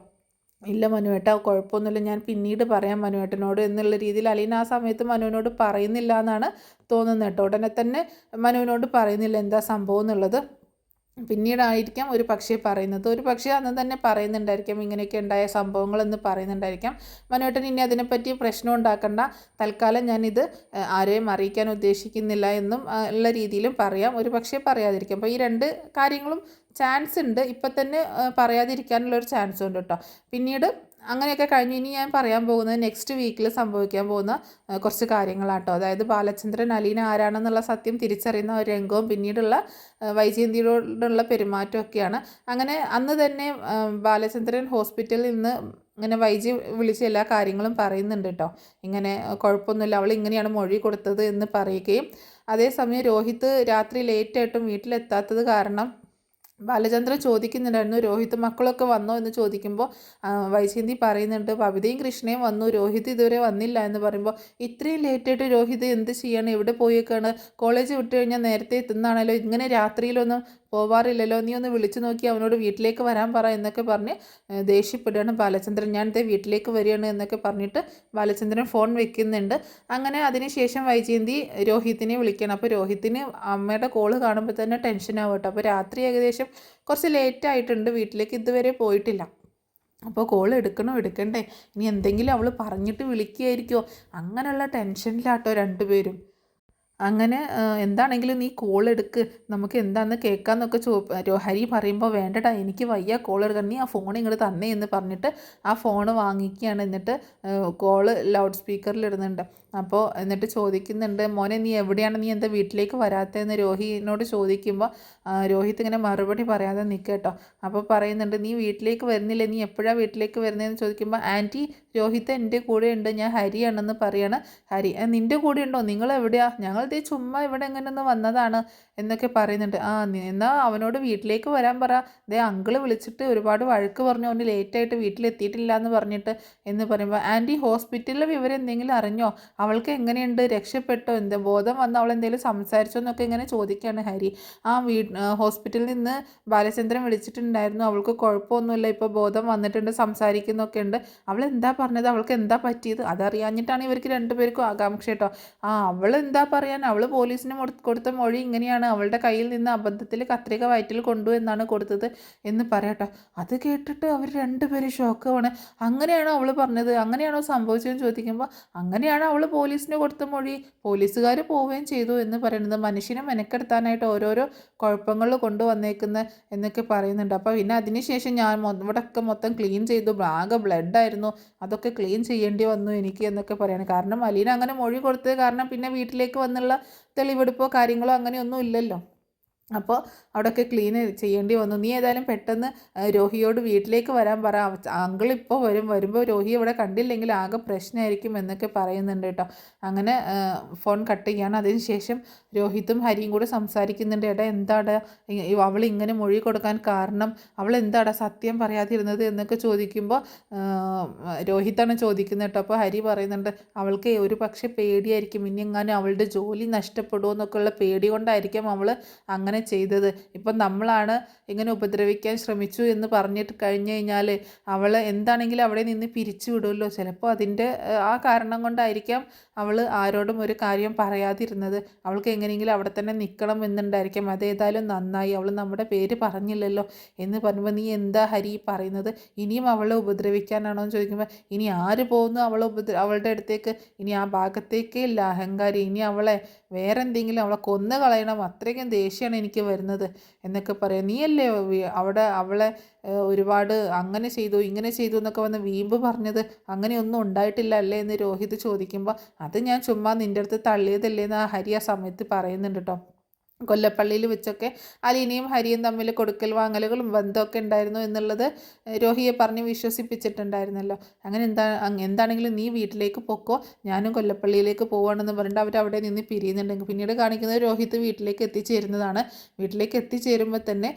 ഇല്ല മനുവേട്ട കുഴപ്പമൊന്നുമില്ല, ഞാൻ പിന്നീട് പറയാം മനുവേട്ടനോട് എന്നുള്ള രീതിയിൽ അലീന ആ സമയത്ത് മനുവിനോട് പറയുന്നില്ല എന്നാണ് തോന്നുന്നത് കേട്ടോ. ഉടനെ തന്നെ മനുവിനോട് പറയുന്നില്ല എന്താ സംഭവം എന്നുള്ളത്. പിന്നീടായിരിക്കാം ഒരു പക്ഷേ പറയുന്നത്, ഒരു പക്ഷേ അന്ന് തന്നെ പറയുന്നുണ്ടായിരിക്കാം ഇങ്ങനെയൊക്കെ ഉണ്ടായ സംഭവങ്ങളെന്ന് പറയുന്നുണ്ടായിരിക്കാം. മനുവേട്ടൻ ഇനി അതിനെപ്പറ്റി പ്രശ്നം ഉണ്ടാക്കണ്ട, തൽക്കാലം ഞാനിത് ആരെയും അറിയിക്കാൻ ഉദ്ദേശിക്കുന്നില്ല എന്നും ഉള്ള രീതിയിലും പറയാം, ഒരു പക്ഷേ പറയാതിരിക്കാം. അപ്പോൾ ഈ രണ്ട് കാര്യങ്ങളും ചാൻസ് ഉണ്ട്, ഇപ്പം തന്നെ പറയാതിരിക്കാനുള്ളൊരു ചാൻസും ഉണ്ട് കേട്ടോ. പിന്നീട് അങ്ങനെയൊക്കെ കഴിഞ്ഞ് ഇനി ഞാൻ പറയാൻ പോകുന്നത് നെക്സ്റ്റ് വീക്കിൽ സംഭവിക്കാൻ പോകുന്ന കുറച്ച് കാര്യങ്ങളാട്ടോ. അതായത് ബാലചന്ദ്രൻ അലീന ആരാണെന്നുള്ള സത്യം തിരിച്ചറിയുന്ന ഒരു രംഗവും പിന്നീടുള്ള വൈജയന്തിയോടുള്ള പെരുമാറ്റമൊക്കെയാണ്. അങ്ങനെ അന്ന് തന്നെ ബാലചന്ദ്രൻ ഹോസ്പിറ്റലിൽ നിന്ന് ഇങ്ങനെ വൈജി വിളിച്ച് എല്ലാ കാര്യങ്ങളും പറയുന്നുണ്ട് കേട്ടോ. ഇങ്ങനെ കുഴപ്പമൊന്നുമില്ല, അവൾ ഇങ്ങനെയാണ് മൊഴി കൊടുത്തത് എന്ന് പറയുകയും അതേസമയം രോഹിത് രാത്രി ലേറ്റായിട്ടും വീട്ടിലെത്താത്തത് കാരണം ബാലചന്ദ്രൻ ചോദിക്കുന്നുണ്ടായിരുന്നു രോഹിത് മക്കളൊക്കെ വന്നോ എന്ന് ചോദിക്കുമ്പോൾ വൈജയന്തി പറയുന്നുണ്ട് ബബിതയും കൃഷ്ണയും വന്നു, രോഹിത് ഇതുവരെ വന്നില്ല എന്ന് പറയുമ്പോൾ ഇത്രയും ലേറ്റായിട്ട് രോഹിത് എന്ത് ചെയ്യണം, എവിടെ പോയേക്കാണ്, കോളേജ് വിട്ട് കഴിഞ്ഞാൽ നേരത്തെ എത്തുന്നതാണല്ലോ, ഇങ്ങനെ രാത്രിയിലൊന്നും പോവാറില്ലല്ലോ, നീ ഒന്ന് വിളിച്ചു നോക്കി അവനോട് വീട്ടിലേക്ക് വരാൻ പറ എന്നൊക്കെ പറഞ്ഞ് ദേഷ്യപ്പെടുകയാണ് ബാലചന്ദ്രൻ. ഞാൻ വീട്ടിലേക്ക് വരികയാണ് എന്നൊക്കെ പറഞ്ഞിട്ട് ബാലചന്ദ്രൻ ഫോൺ വെക്കുന്നുണ്ട്. അങ്ങനെ അതിനുശേഷം വൈജയന്തി രോഹിത്തിനെ വിളിക്കണം. അപ്പോൾ രോഹിത്തിന് അമ്മയുടെ കോള് കാണുമ്പോൾ തന്നെ ടെൻഷൻ ആവട്ടെ. അപ്പോൾ രാത്രി ഏകദേശം കുറച്ച് ലേറ്റായിട്ടുണ്ട്, വീട്ടിലേക്ക് ഇതുവരെ പോയിട്ടില്ല. അപ്പോൾ കോൾ എടുക്കണോ എടുക്കണ്ടേ, ഇനി എന്തെങ്കിലും അവൾ പറഞ്ഞിട്ട് വിളിക്കുകയായിരിക്കുമോ, അങ്ങനെയുള്ള ടെൻഷനിലാട്ടോ രണ്ടുപേരും. അങ്ങനെ എന്താണെങ്കിലും നീ കോൾ എടുക്ക്, നമുക്ക് എന്താണെന്ന് കേൾക്കാമെന്നൊക്കെ ഹരി പറയുമ്പോൾ വേണ്ടടാ എനിക്ക് വയ്യ കോൾ എടുക്കാൻ, നീ ആ ഫോൺ ഇങ്ങോട്ട് തന്നേ എന്ന് പറഞ്ഞിട്ട് ആ ഫോൺ വാങ്ങിക്കുകയാണ്. എന്നിട്ട് കോള് ലൗഡ് സ്പീക്കറിൽ ഇടുന്നുണ്ട്. അപ്പോൾ എന്നിട്ട് ചോദിക്കുന്നുണ്ട്, മോനെ നീ എവിടെയാണ്, നീ എന്താ വീട്ടിലേക്ക് വരാത്തതെന്ന് രോഹിനോട് ചോദിക്കുമ്പോൾ രോഹിത് ഇങ്ങനെ മറുപടി പറയാതെ നിൽക്കട്ടോ. അപ്പോൾ പറയുന്നുണ്ട്, നീ വീട്ടിലേക്ക് വരുന്നില്ല, നീ എപ്പോഴാണ് വീട്ടിലേക്ക് വരുന്നതെന്ന് ചോദിക്കുമ്പോൾ ആൻറ്റി രോഹിത് എൻ്റെ കൂടെ ഉണ്ട്, ഞാൻ ഹരിയാണെന്ന് പറയാണ്. ഹരി നിൻ്റെ കൂടെ ഉണ്ടോ, നിങ്ങൾ എവിടെയാ, ഞങ്ങളിതേ ചുമ്മാ ഇവിടെ എങ്ങനെ ഒന്ന് വന്നതാണ് എന്നൊക്കെ പറയുന്നുണ്ട്. എന്നാൽ അവനോട് വീട്ടിലേക്ക് വരാൻ പറ, ദേ അങ്കിള് വിളിച്ചിട്ട് ഒരുപാട് വഴക്ക് പറഞ്ഞു, അവന് ലേറ്റായിട്ട് വീട്ടിലെത്തിയിട്ടില്ല എന്ന് പറഞ്ഞിട്ട് എന്ന് പറയുമ്പോൾ ആൻറ്റി ഹോസ്പിറ്റലിലെ വിവരം എന്തെങ്കിലും അറിഞ്ഞോ, അവൾക്ക് എങ്ങനെയുണ്ട്, രക്ഷപ്പെട്ടോ, എന്താ ബോധം വന്ന് അവൾ എന്തെങ്കിലും സംസാരിച്ചോ എന്നൊക്കെ ഇങ്ങനെ ചോദിക്കുകയാണ് ഹരി. ഹോസ്പിറ്റലിൽ നിന്ന് ബാലചന്ദ്രൻ വിളിച്ചിട്ടുണ്ടായിരുന്നു, അവൾക്ക് കുഴപ്പമൊന്നുമില്ല, ഇപ്പോൾ ബോധം വന്നിട്ടുണ്ട്, സംസാരിക്കുന്നൊക്കെ ഉണ്ട്. അവൾ എന്താ പറഞ്ഞത്, അവൾക്ക് എന്താ പറ്റിയത്, അതറിയാഞ്ഞിട്ടാണ് ഇവർക്ക് രണ്ടുപേർക്കും ആകാംക്ഷ കേട്ടോ. അവൾ എന്താ പറയാൻ, അവൾ പോലീസിന് കൊടുത്ത മൊഴി ഇങ്ങനെയാണ്, അവളുടെ കയ്യിൽ നിന്ന് അബദ്ധത്തിൽ കത്രിക വയറ്റിൽ കൊണ്ടു എന്നാണ് കൊടുത്തത് എന്ന് പറയട്ടോ. അത് കേട്ടിട്ട് അവർ രണ്ടുപേരും ഷോക്കാണ്. അങ്ങനെയാണോ അവൾ പറഞ്ഞത്, അങ്ങനെയാണോ സംഭവിച്ചതെന്ന് ചോദിക്കുമ്പോൾ അങ്ങനെയാണ് അവൾ പോലീസിന് കൊടുത്ത മൊഴി, പോലീസുകാർ പോവുകയും ചെയ്തു എന്ന് പറയുന്നത്. മനുഷ്യനെ മെനക്കെടുത്താനായിട്ട് ഓരോരോ കുഴപ്പങ്ങൾ കൊണ്ടുവന്നേക്കുന്നത് എന്നൊക്കെ പറയുന്നുണ്ട്. അപ്പോൾ പിന്നെ അതിനുശേഷം ഞാൻ ഇവിടെയൊക്കെ മൊത്തം ക്ലീൻ ചെയ്തു, ആകെ ബ്ലഡായിരുന്നു, അതൊക്കെ ക്ലീൻ ചെയ്യേണ്ടി വന്നു എനിക്ക് എന്നൊക്കെ പറയാണ്. കാരണം അലീന അങ്ങനെ മൊഴി കൊടുത്തത് കാരണം പിന്നെ വീട്ടിലേക്ക് വന്നുള്ള തെളിവെടുപ്പോ കാര്യങ്ങളോ അങ്ങനെയൊന്നും ഇല്ലല്ലോ. അപ്പോൾ അവിടെയൊക്കെ ക്ലീൻ ചെയ്യേണ്ടി വന്നു. നീ ഏതായാലും പെട്ടെന്ന് രോഹിയോട് വീട്ടിലേക്ക് വരാൻ പറ, അങ്കിൾ ഇപ്പോൾ വരുമ്പോൾ രോഹി ഇവിടെ കണ്ടില്ലെങ്കിൽ ആകെ പ്രശ്നമായിരിക്കും എന്നൊക്കെ പറയുന്നുണ്ട് കേട്ടോ. അങ്ങനെ ഫോൺ കട്ട് ചെയ്യാണ്. അതിനുശേഷം രോഹിത്തും ഹരിയും കൂടെ സംസാരിക്കുന്നുണ്ട്. ഏട്ടാ എന്താണ് അവൾ ഇങ്ങനെ മൊഴി കൊടുക്കാൻ കാരണം, അവൾ എന്താടാ സത്യം പറയാതിരുന്നത് എന്നൊക്കെ ചോദിക്കുമ്പോൾ രോഹിത്താണ് ചോദിക്കുന്നത് കേട്ടോ. അപ്പോൾ ഹരി പറയുന്നുണ്ട്, അവൾക്ക് ഒരു പക്ഷേ പേടിയായിരിക്കും, ഇനി എങ്ങാനും അവളുടെ ജോലി നഷ്ടപ്പെടുമോ എന്നൊക്കെയുള്ള പേടി കൊണ്ടായിരിക്കും അവൾ അങ്ങനെ ചെയ്തത്. ഇപ്പം നമ്മളാണ് ഇങ്ങനെ ഉപദ്രവിക്കാൻ ശ്രമിച്ചു എന്ന് പറഞ്ഞിട്ട് കഴിഞ്ഞ് കഴിഞ്ഞാൽ അവൾ എന്താണെങ്കിലും അവിടെ നിന്ന് പിരിച്ചു വിടുമല്ലോ. ചിലപ്പോൾ അതിൻ്റെ ആ കാരണം കൊണ്ടായിരിക്കാം അവൾ ആരോടും ഒരു കാര്യം പറയാതിരുന്നത്. അവൾക്ക് എങ്ങനെയെങ്കിലും അവിടെ തന്നെ നിൽക്കണം എന്നുണ്ടായിരിക്കും. അതേതായാലും നന്നായി, അവൾ നമ്മുടെ പേര് പറഞ്ഞില്ലല്ലോ എന്ന് പറയുമ്പോൾ നീ എന്താ ഹരി പറയുന്നത്, ഇനിയും അവളെ ഉപദ്രവിക്കാനാണോ എന്ന് ചോദിക്കുമ്പോൾ ഇനി ആര് പോകുന്നു അവളുടെ അടുത്തേക്ക്, ഇനി ആ ഭാഗത്തേക്കേ ഇല്ല അഹങ്കാരി, ഇനി അവളെ വേറെ എന്തെങ്കിലും അവളെ കൊന്നു കളയണം, അത്രയ്ക്കും ദേഷ്യമാണ് എനിക്ക് വരുന്നത് എന്നൊക്കെ പറയാം. നീയല്ലേ അവിടെ അവളെ ഒരുപാട് അങ്ങനെ ചെയ്തു ഇങ്ങനെ ചെയ്തു എന്നൊക്കെ വന്ന് വീമ്പ് പറഞ്ഞത്, അങ്ങനെയൊന്നും ഉണ്ടായിട്ടില്ല അല്ലേ എന്ന് രോഹിത് ചോദിക്കുമ്പോൾ അത് ഞാൻ ചുമ്മാ നിൻ്റെ അടുത്ത് തള്ളിയതല്ലേ എന്ന് ആ ഹരി ആ സമയത്ത് പറയുന്നുണ്ട് കേട്ടോ. കൊല്ലപ്പള്ളിയിൽ വെച്ചൊക്കെ അലീനയും ഹരിയും തമ്മിൽ കൊടുക്കൽ വാങ്ങലുകളും ബന്ധമൊക്കെ ഉണ്ടായിരുന്നു എന്നുള്ളത് രോഹിയെ പറഞ്ഞ് വിശ്വസിപ്പിച്ചിട്ടുണ്ടായിരുന്നല്ലോ. അങ്ങനെ എന്താണെങ്കിലും നീ വീട്ടിലേക്ക് പൊക്കോ, ഞാനും കൊല്ലപ്പള്ളിയിലേക്ക് പോവുകയാണെന്ന് പറഞ്ഞിട്ട് അവരവിടെ നിന്ന് പിരിയുന്നുണ്ടെങ്കിൽ പിന്നീട് കാണിക്കുന്നത് രോഹിത് വീട്ടിലേക്ക് എത്തിച്ചേരുന്നതാണ്. വീട്ടിലേക്ക് എത്തിച്ചേരുമ്പോൾ തന്നെ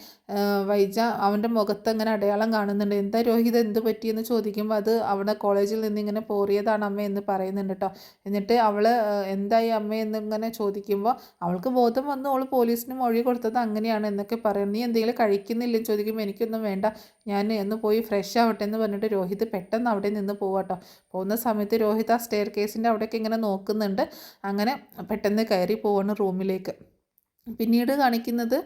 വൈജ അവൻ്റെ മുഖത്ത് അങ്ങനെ അടയാളം കാണുന്നുണ്ട്. എന്താ രോഹിത് എന്ത് പറ്റിയെന്ന് ചോദിക്കുമ്പോൾ അത് അവിടെ കോളേജിൽ നിന്ന് ഇങ്ങനെ പോറിയതാണ് അമ്മ എന്ന് പറയുന്നുണ്ട് കേട്ടോ. എന്നിട്ട് അവൾ എന്തായി അമ്മ എന്നിങ്ങനെ ചോദിക്കുമ്പോൾ അവൾക്ക് ബോധം വന്നു, അവൾ പോലീസിന് മൊഴി കൊടുത്തത് അങ്ങനെയാണ് എന്നൊക്കെ പറയും. നീ എന്തെങ്കിലും കഴിക്കുന്നില്ലെന്ന് ചോദിക്കുമ്പോൾ എനിക്കൊന്നും വേണ്ട, ഞാൻ ഒന്ന് പോയി ഫ്രഷ് ആവട്ടെ എന്ന് പറഞ്ഞിട്ട് രോഹിത് പെട്ടെന്ന് അവിടെ നിന്ന് പോവാട്ടോ. പോകുന്ന സമയത്ത് രോഹിത് ആ സ്റ്റെയർ കേസിൻ്റെ അവിടേക്ക് ഇങ്ങനെ നോക്കുന്നുണ്ട്. അങ്ങനെ പെട്ടെന്ന് കയറി പോവാണ് റൂമിലേക്ക്. പിന്നീട് കാണിക്കുന്നത്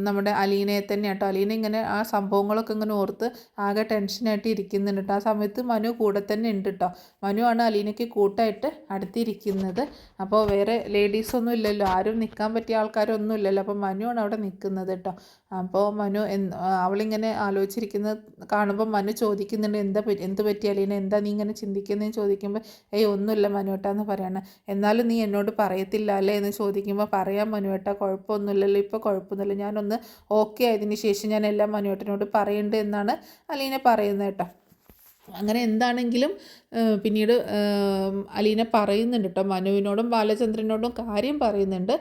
നമ്മുടെ അലീനയെ തന്നെ കേട്ടോ. അലീന ഇങ്ങനെ ആ സംഭവങ്ങളൊക്കെ ഇങ്ങനെ ഓർത്ത് ആകെ ടെൻഷനായിട്ട് ഇരിക്കുന്നുണ്ട് കേട്ടോ. ആ സമയത്ത് മനു കൂടെ തന്നെ ഉണ്ട് കേട്ടോ. മനു ആണ് അലീനയ്ക്ക് കൂട്ടായിട്ട് അടുത്തിരിക്കുന്നത്. അപ്പോൾ വേറെ ലേഡീസൊന്നും ഇല്ലല്ലോ, ആരും നിൽക്കാൻ പറ്റിയ ആൾക്കാരൊന്നും ഇല്ലല്ലോ. അപ്പോൾ മനു ആണ് അവിടെ നിൽക്കുന്നത് കേട്ടോ. അപ്പോൾ മനു അവളിങ്ങനെ ആലോചിച്ചിരിക്കുന്നത് കാണുമ്പോൾ മനു ചോദിക്കുന്നുണ്ട്, എന്ത് പറ്റി അലീന, എന്താ നീ ഇങ്ങനെ ചിന്തിക്കുന്നതെന്ന് ചോദിക്കുമ്പോൾ ഒന്നുമില്ല മനുവേട്ടാന്ന് പറയണം. എന്നാലും നീ എന്നോട് പറയത്തില്ല അല്ലേ എന്ന് ചോദിക്കുമ്പോൾ പറയാം മനുവേട്ട, കുഴപ്പമൊന്നുമില്ലല്ലോ, ഇപ്പോൾ കുഴപ്പമൊന്നുമില്ല, ഞാനൊന്ന് ഓക്കെ ആയതിന് ശേഷം ഞാൻ എല്ലാം മനുവേട്ടനോട് പറയുന്നുണ്ട് എന്നാണ് അലീന പറയുന്നത് കേട്ടോ. അങ്ങനെ എന്താണെങ്കിലും പിന്നീട് അലീന പറയുന്നുണ്ട് കേട്ടോ, മനുവിനോടും ബാലചന്ദ്രനോടും കാര്യം പറയുന്നുണ്ട്.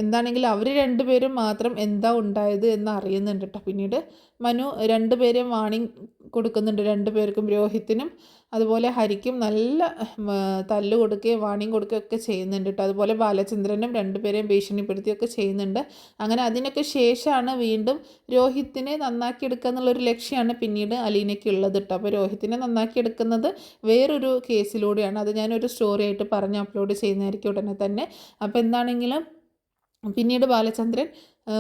എന്താണെങ്കിലും അവർ രണ്ടുപേരും മാത്രം എന്താ ഉണ്ടായത് എന്ന് അറിയുന്നുണ്ട് കേട്ടോ. പിന്നീട് മനു രണ്ടുപേരെയും വാണിംഗ് കൊടുക്കുന്നുണ്ട്, രണ്ടുപേർക്കും, രോഹിത്തിനും അതുപോലെ ഹരിക്കും നല്ല തല്ല് കൊടുക്കുകയും വാണിംഗ് കൊടുക്കുകയും ഒക്കെ ചെയ്യുന്നുണ്ട് കേട്ടോ. അതുപോലെ ബാലചന്ദ്രനും രണ്ടുപേരെയും ഭീഷണിപ്പെടുത്തുകയൊക്കെ ചെയ്യുന്നുണ്ട്. അങ്ങനെ അതിനൊക്കെ ശേഷമാണ് വീണ്ടും രോഹിത്തിനെ നന്നാക്കിയെടുക്കുക എന്നുള്ളൊരു ലക്ഷ്യമാണ് പിന്നീട് അലീനയ്ക്ക് ഉള്ളത് കേട്ടോ. അപ്പോൾ രോഹിത്തിനെ നന്നാക്കിയെടുക്കുന്നത് വേറൊരു കേസിലൂടെയാണ്. അത് ഞാനൊരു സ്റ്റോറി ആയിട്ട് പറഞ്ഞ് അപ്ലോഡ് ചെയ്യുന്നതായിരിക്കും ഉടനെ തന്നെ. അപ്പോൾ എന്താണെങ്കിലും പിന്നീട് ബാലചന്ദ്രൻ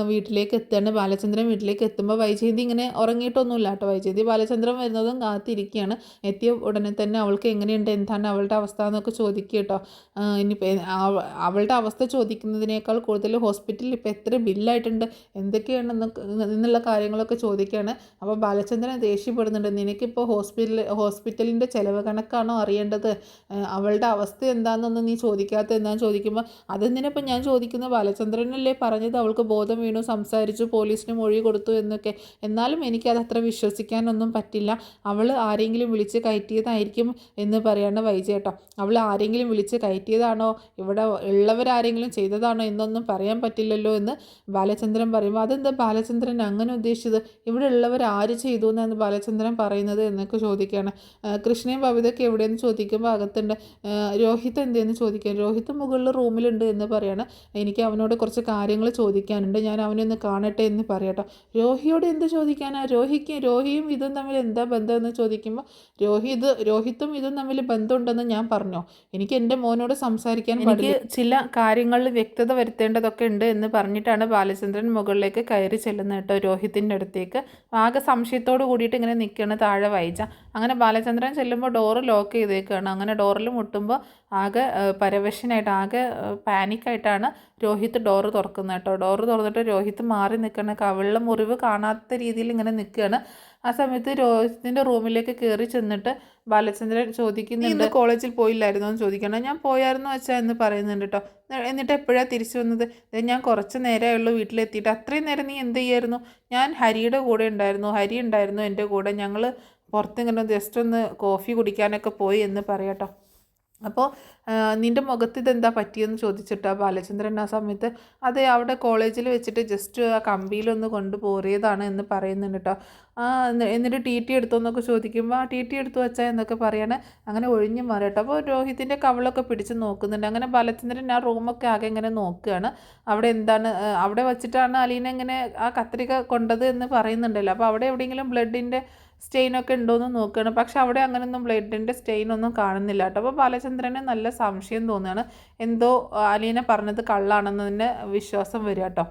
വീട്ടിലേക്ക് എത്തുകയാണ്. ബാലചന്ദ്രൻ വീട്ടിലേക്ക് എത്തുമ്പോൾ വൈജയന്തി ഇങ്ങനെ ഉറങ്ങിയിട്ടൊന്നുമില്ല കേട്ടോ. വൈജയന്തി ബാലചന്ദ്രൻ വരുന്നതും കാത്തിരിക്കുകയാണ്. എത്തിയ ഉടനെ തന്നെ അവൾക്ക് എങ്ങനെയുണ്ട്, എന്താണ് അവളുടെ അവസ്ഥ എന്നൊക്കെ ചോദിക്കുക കേട്ടോ. ഇനിയിപ്പോൾ അവളുടെ അവസ്ഥ ചോദിക്കുന്നതിനേക്കാൾ കൂടുതൽ ഹോസ്പിറ്റലിൽ ഇപ്പോൾ എത്ര ബില്ലായിട്ടുണ്ട്, എന്നുള്ള കാര്യങ്ങളൊക്കെ ചോദിക്കുകയാണ്. അപ്പോൾ ബാലചന്ദ്രൻ ദേഷ്യപ്പെടുന്നുണ്ട്. നിനക്കിപ്പോൾ ഹോസ്പിറ്റലിൻ്റെ ചിലവ് കണക്കാണോ അറിയേണ്ടത്, അവളുടെ അവസ്ഥ എന്താണെന്നൊന്നും നീ ചോദിക്കാത്ത എന്താണെന്ന് ചോദിക്കുമ്പോൾ അതെന്തിനിപ്പോൾ ഞാൻ ചോദിക്കുന്ന, ബാലചന്ദ്രനല്ലേ പറഞ്ഞത് അവൾക്ക് ബോധം വീണു, സംസാരിച്ചു, പോലീസിന് മൊഴി കൊടുത്തു എന്നൊക്കെ. എന്നാലും എനിക്കത് അത്ര വിശ്വസിക്കാനൊന്നും പറ്റില്ല. അവൾ ആരെങ്കിലും വിളിച്ച് കയറ്റിയതായിരിക്കും എന്ന് പറയാണ് വൈജയേട്ടോ. അവൾ ആരെങ്കിലും വിളിച്ച് കയറ്റിയതാണോ, ഇവിടെ ഉള്ളവരാരെങ്കിലും ചെയ്തതാണോ എന്നൊന്നും പറയാൻ പറ്റില്ലല്ലോ എന്ന് ബാലചന്ദ്രൻ പറയുമ്പോൾ അതെന്താ ബാലചന്ദ്രൻ അങ്ങനെ ഉദ്ദേശിച്ചത്, ഇവിടെ ഉള്ളവർ ആര് ചെയ്തു എന്നാണ് ബാലചന്ദ്രൻ പറയുന്നത് എന്നൊക്കെ ചോദിക്കുകയാണ്. കൃഷ്ണയും ബബിതയൊക്കെ എവിടെയെന്ന് ചോദിക്കുമ്പോൾ അകത്തുണ്ട്. രോഹിത് എന്തെന്ന് ചോദിക്കാൻ, രോഹിത് മുകളിൽ റൂമിലുണ്ട് എന്ന് പറയാണ്. എനിക്ക് അവനോട് കുറച്ച് കാര്യങ്ങൾ ചോദിക്കാനുണ്ട്, ഞാൻ അവനൊന്ന് കാണട്ടെ എന്ന് പറയട്ടോ. രോഹിയോട് എന്ത് ചോദിക്കാനാ, രോഹിയും ഇതും തമ്മിൽ എന്താ ബന്ധം എന്ന് ചോദിക്കുമ്പോൾ രോഹിത്തും ഇതും തമ്മിൽ ബന്ധമുണ്ടെന്ന് ഞാൻ പറഞ്ഞോ, എനിക്ക് എൻ്റെ മോനോട് സംസാരിക്കാൻ എനിക്ക് ചില കാര്യങ്ങളിൽ വ്യക്തത വരുത്തേണ്ടതൊക്കെ ഉണ്ട് എന്ന് പറഞ്ഞിട്ടാണ് ബാലചന്ദ്രൻ മുകളിലേക്ക് കയറി ചെല്ലുന്നത് കേട്ടോ, രോഹിത്തിൻ്റെ അടുത്തേക്ക്. ആകെ സംശയത്തോട് കൂടിയിട്ട് ഇങ്ങനെ നിൽക്കുകയാണ് താഴെ വൈജ. അങ്ങനെ ബാലചന്ദ്രൻ ചെല്ലുമ്പോൾ ഡോറ് ലോക്ക് ചെയ്തേക്കുകയാണ്. അങ്ങനെ ഡോറിൽ മുട്ടുമ്പോൾ ആകെ പരവശനായിട്ട് ആകെ പാനിക്കായിട്ടാണ് രോഹിത്ത് ഡോറ് തുറക്കുന്നത് കേട്ടോ. ഡോറ് തുറന്നിട്ട് രോഹിത്ത് മാറി നിൽക്കുകയാണ്, കവിളിലെ മുറിവ് കാണാത്ത രീതിയിൽ ഇങ്ങനെ നിൽക്കുകയാണ്. ആ സമയത്ത് രോഹിത്തിൻ്റെ റൂമിലേക്ക് കയറി ചെന്നിട്ട് ബാലചന്ദ്രൻ ചോദിക്കുന്നുണ്ട്, ഇന്ന് കോളേജിൽ പോയില്ലായിരുന്നോ എന്ന് ചോദിക്കണം. ഞാൻ പോയായിരുന്നു വെച്ചാൽ എന്ന് പറയുന്നുണ്ട് കേട്ടോ. എന്നിട്ട് എപ്പോഴാണ് തിരിച്ചു വന്നത്, ഞാൻ കുറച്ച് നേരമേ ഉള്ളൂ വീട്ടിലെത്തിയിട്ട്. അത്രയും നേരം നീ എന്ത് ചെയ്യായിരുന്നു? ഞാൻ ഹരിയുടെ കൂടെ ഉണ്ടായിരുന്നു, ഹരി ഉണ്ടായിരുന്നു എൻ്റെ കൂടെ, ഞങ്ങൾ പുറത്തിങ്ങനെ ജസ്റ്റ് ഒന്ന് കോഫി കുടിക്കാനൊക്കെ പോയി എന്ന് പറയാട്ടോ. അപ്പോൾ നിൻ്റെ മുഖത്ത് ഇതെന്താ പറ്റിയെന്ന് ചോദിച്ചിട്ടാണ് ബാലചന്ദ്രൻ ആ സമയത്ത് അതെ അവിടെ കോളേജിൽ വെച്ചിട്ട് ജസ്റ്റ് ആ കമ്പിയിലൊന്ന് കൊണ്ട് പോറിയതാണ് എന്ന് പറയുന്നുണ്ട് കേട്ടോ. എന്നിട്ട് TT എടുത്തോ എന്നൊക്കെ ചോദിക്കുമ്പോൾ TT എടുത്തു വെച്ചാൽ എന്നൊക്കെ പറയാണ്. അങ്ങനെ ഒഴിഞ്ഞു മാറി കേട്ടോ. അപ്പോൾ രോഹിത്തിൻ്റെ കവളൊക്കെ പിടിച്ച് നോക്കുന്നുണ്ട്. അങ്ങനെ ബാലചന്ദ്രൻ ആ റൂമൊക്കെ ആകെ ഇങ്ങനെ നോക്കുകയാണ്. അവിടെ എന്താണ്, അവിടെ വെച്ചിട്ടാണ് അലീന ഇങ്ങനെ ആ കത്രിക കൊണ്ടത് എന്ന് പറയുന്നുണ്ടല്ലോ. അപ്പോൾ അവിടെ എവിടെയെങ്കിലും ബ്ലഡിൻ്റെ സ്റ്റെയിനൊക്കെ ഉണ്ടോയെന്ന് നോക്കുകയാണ്. പക്ഷെ അവിടെ അങ്ങനെയൊന്നും ബ്ലഡിൻ്റെ സ്റ്റെയിനൊന്നും കാണുന്നില്ല കേട്ടോ. അപ്പോൾ ബാലചന്ദ്രന് നല്ല സംശയം തോന്നുകയാണ്, എന്തോ അലീന പറഞ്ഞത് കള്ളാണെന്നതിന് വിശ്വാസം വരിക കേട്ടോ.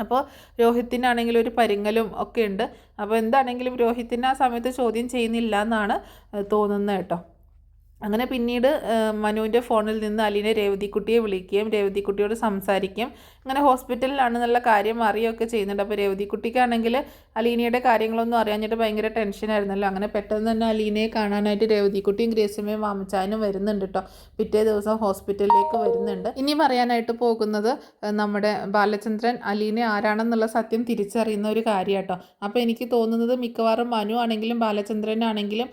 അപ്പോൾ രോഹിത്തിനാണെങ്കിൽ ഒരു പരിങ്ങലും ഒക്കെ ഉണ്ട്. അപ്പോൾ എന്താണെങ്കിലും രോഹിത്തിനെ ആ സമയത്ത് ചോദ്യം ചെയ്യുന്നില്ല എന്നാണ് തോന്നുന്നത് കേട്ടോ. അങ്ങനെ പിന്നീട് മനുവിൻ്റെ ഫോണിൽ നിന്ന് അലീന രേവതിക്കുട്ടിയെ വിളിക്കുകയും രേവതിക്കുട്ടിയോട് സംസാരിക്കുകയും അങ്ങനെ ഹോസ്പിറ്റലിലാണെന്നുള്ള കാര്യം അറിയുകയൊക്കെ ചെയ്യുന്നുണ്ട്. അപ്പോൾ രേവതിക്കുട്ടിക്കാണെങ്കിൽ അലീനയുടെ കാര്യങ്ങളൊന്നും അറിയാഞ്ഞിട്ട് ഭയങ്കര ടെൻഷനായിരുന്നല്ലോ. അങ്ങനെ പെട്ടെന്ന് തന്നെ അലീനയെ കാണാനായിട്ട് രേവതിക്കുട്ടിയും ഗ്രേസ്യമ്മയും മാമച്ചാനും വരുന്നുണ്ട് കേട്ടോ. പിറ്റേ ദിവസം ഹോസ്പിറ്റലിലേക്ക് വരുന്നുണ്ട്. ഇനി പറയാനായിട്ട് പോകുന്നത് നമ്മുടെ ബാലചന്ദ്രൻ അലീന ആരാണെന്നുള്ള സത്യം തിരിച്ചറിയുന്ന ഒരു കാര്യം കേട്ടോ. അപ്പോൾ എനിക്ക് തോന്നുന്നത് മിക്കവാറും മനു ആണെങ്കിലും ബാലചന്ദ്രനാണെങ്കിലും